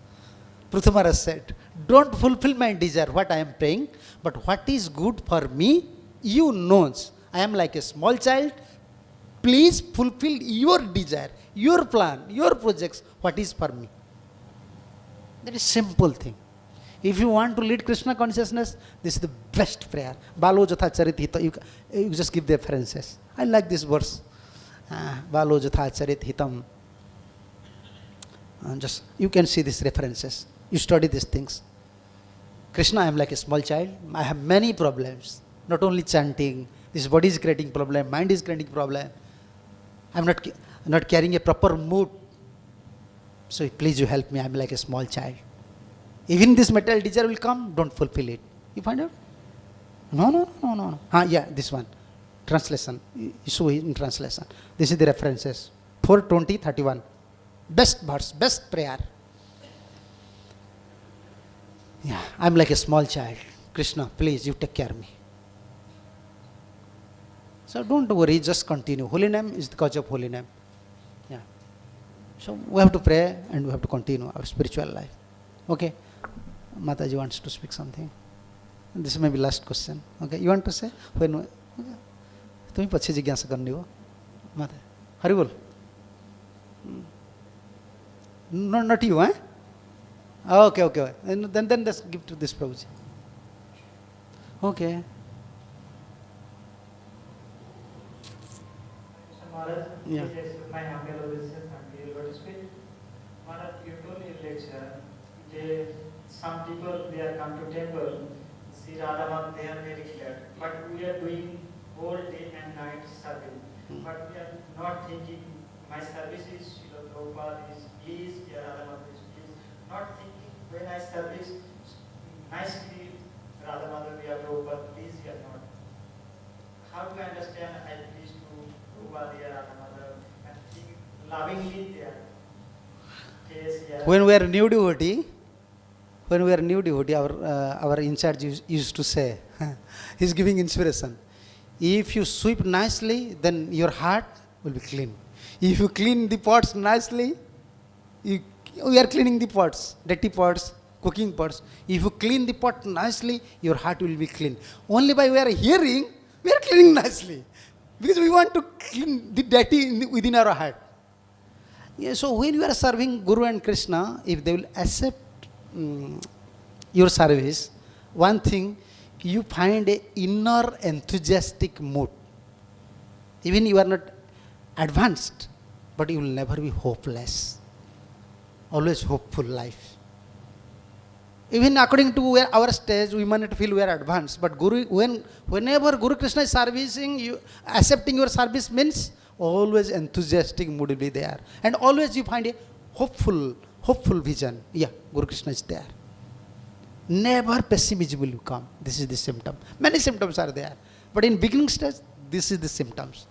Prithu Maharaj said, don't fulfill my desire, what I am praying, but what is good for me, you knows. I am like a small child. Please fulfill your desire, your plan, your projects, what is for me. That is simple thing. If you want to lead Krishna consciousness, this is the best prayer. Balo jatha charit hita. You just give the references. I like this verse. Balo jatha charit hitam. Just you can see these references. You study these things. Krishna, I am like a small child. I have many problems. Not only chanting. This body is creating problem. Mind is creating problem. I am not carrying a proper mood. So please you help me. I am like a small child. Even this material desire will come, don't fulfill it. You find out? No. Yeah, this one. Translation. Issue in translation. This is the references. 4:20:31. Best verse, best prayer. Yeah, I'm like a small child. Krishna, please, you take care of me. So don't worry, just continue. Holy name is the cause of holy name. Yeah. So we have to pray and we have to continue our spiritual life. Okay. Mataji wants to speak something. This may be last question. Okay. You want to say? When? तुम्ही पछि जिज्ञासा करनी हो माता हरि बोल not you okay then let's give to this Prabhuji. Okay.
Maharaj,
Yeah.
my humble obeisance and dear Lord Spirit. Maharaj, you told in lecture that some people they are come to temple, see Radhaman, they are very clear. But we are doing whole day and night service. But we are not thinking my service is Srila Prabhupada is please, dear Radhaman is please. Not thinking when I service nicely Radhaman, dear Prabhupada, please you are not. How to understand I please to Prabhupada, dear Radhaman, and think lovingly there. Yes, yeah.
When we are new devotee, our in charge used to say, he's giving inspiration. If you sweep nicely, then your heart will be clean. If you clean the pots nicely, we are cleaning the pots, dirty pots, cooking pots. If you clean the pot nicely, your heart will be clean. Only by we are hearing, we are cleaning nicely. Because we want to clean the dirty within our heart. Yeah, so when you are serving Guru and Krishna, if they will accept your service, one thing, you find a inner enthusiastic mood. Even you are not advanced, but you will never be hopeless. Always hopeful life. Even according to our stage, we might not feel we are advanced, but whenever Guru Krishna is servicing you, accepting your service means always enthusiastic mood will be there. And always you find a hopeful vision. Yeah, Guru Krishna is there. Never pessimism will come. This is the symptom. Many symptoms are there. But in beginning stage, this is the symptoms.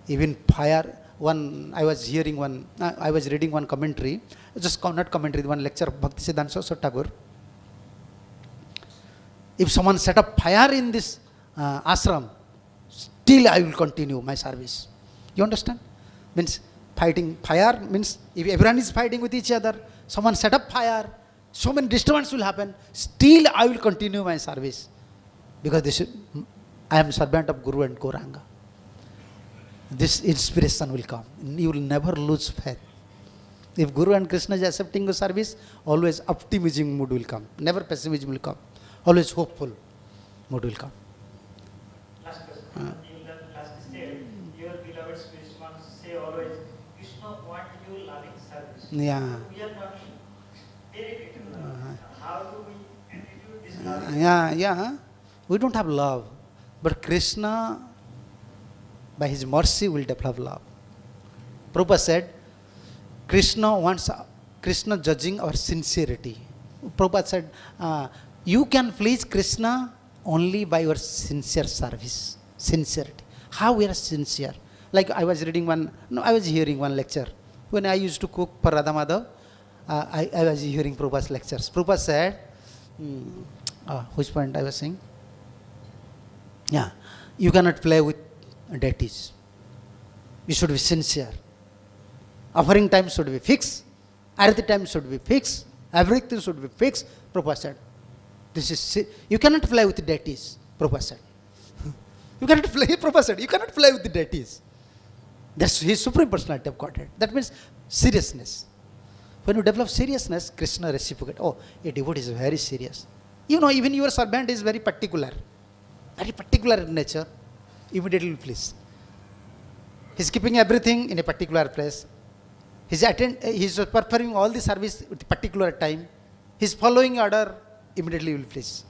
Even fire, I was reading one commentary, not commentary, one lecture of Bhaktisiddhanta Saraswati Thakur. If someone set up fire in this ashram, still I will continue my service. You understand? Means fighting fire means if everyone is fighting with each other, someone set up fire, so many disturbances will happen, still I will continue my service. Because I am servant of Guru and Gauranga. This inspiration will come. You will never lose faith. If Guru and Krishna is accepting your service, always optimism mood will come. Never pessimism will come. Always hopeful mood will come.
Last question. In the last step, your beloved spirit wants to say always, Krishna want you loving service.
Yeah.
We are not very critical. How do we attitude this love?
Yeah. We don't have love. But Krishna, by his mercy, will develop love. Prabhupada said, Krishna judging our sincerity. Prabhupada said, you can please Krishna only by your sincere service. Sincerity. How we are sincere. Like I was hearing one lecture. When I used to cook for Radha Madhav, I was hearing Prabhupada's lectures. Prabhupada said, Which point I was saying? Yeah, you cannot play with deities. You should be sincere. Offering time should be fixed. Arati time should be fixed. Everything should be fixed. Prabhupada said. You cannot play with deities. Prabhupada said. You cannot play. Prabhupada said. You cannot play with the deities. That's his supreme personality of Godhead. That means seriousness. When you develop seriousness, Krishna reciprocate. Oh, a devotee is very serious. You know, even your servant is very particular in nature. Immediately please. He's keeping everything in a particular place. He's performing all the service at a particular time. He's following order. Immediately will please.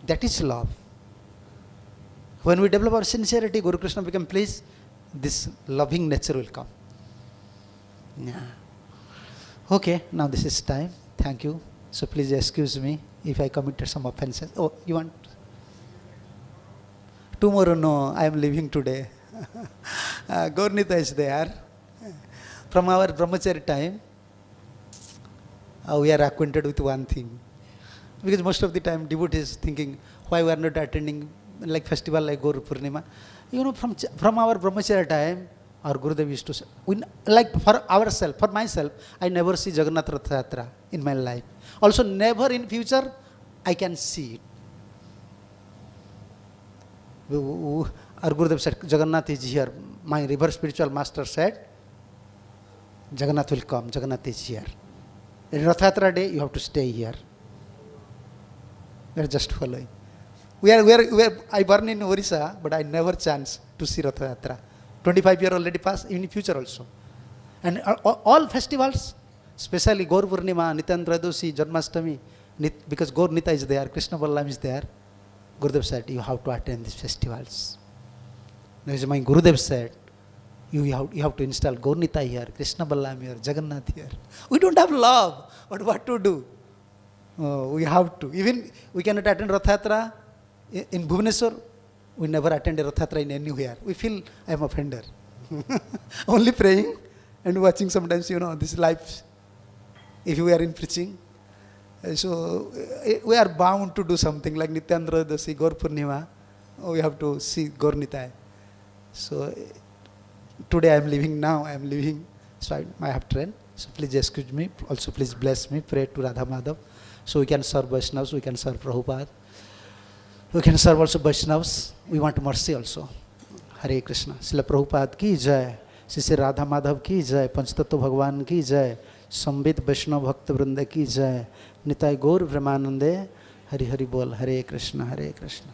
That is love. When we develop our sincerity, Guru Krishna become pleased, this loving nature will come. Yeah. Okay, now this is time. Thank you. So please excuse me if I committed some offenses. Oh, you want? Tomorrow, no, I am leaving today. Gaurnita is there. From our brahmachari time, we are acquainted with one thing. Because most of the time devotees thinking, why we are not attending like festival like Gaur Purnima. You know, from our brahmacharya time, our Gurudev used to say, like for ourselves, for myself, I never see Jagannath Rath Yatra in my life. Also never in future, I can see it. Our Gurudev said, Jagannath is here. My reverse spiritual master said, Jagannath will come, Jagannath is here. In Rath Yatra day, you have to stay here. We are just following. I born in Orissa, but I never chance to see Rath Yatra. 25 years already passed, in future also. And all festivals, especially Gaur Purnima, Nityantrayodashi, Janmashtami, because Gaur Nita is there, Krishna Ballam is there, Gurudev said, you have to attend these festivals. As my Gurudev said, you have to install Gaur Nita here, Krishna Ballam here, Jagannath here. We don't have love, but what to do? We have to. Even we cannot attend Rath Yatra in Bhubaneswar. We never attend a Rath Yatra in anywhere. We feel I am offender. Only praying and watching sometimes, this life. If we are in preaching, so we are bound to do something like Nityantrayodashi, Gaur Purnima. We have to see Gaur Nitai. So today I am leaving now. I am leaving. So I have train. So please excuse me. Also please bless me. Pray to Radha Madhav. So we can serve Vaishnavas. We can serve Prabhupada. We can serve also Vaishnavas. We want mercy also. Hare Krishna. Srila Prabhupada ki jai. Sri Radha Madhav ki jai. Panchatattva Bhagavan ki jai. Sambit Vaishnava Bhakta Vrinda ki jai. Nitai Gaur Brahmanande. Hari Hari Bol. Hare Krishna. Hare Krishna.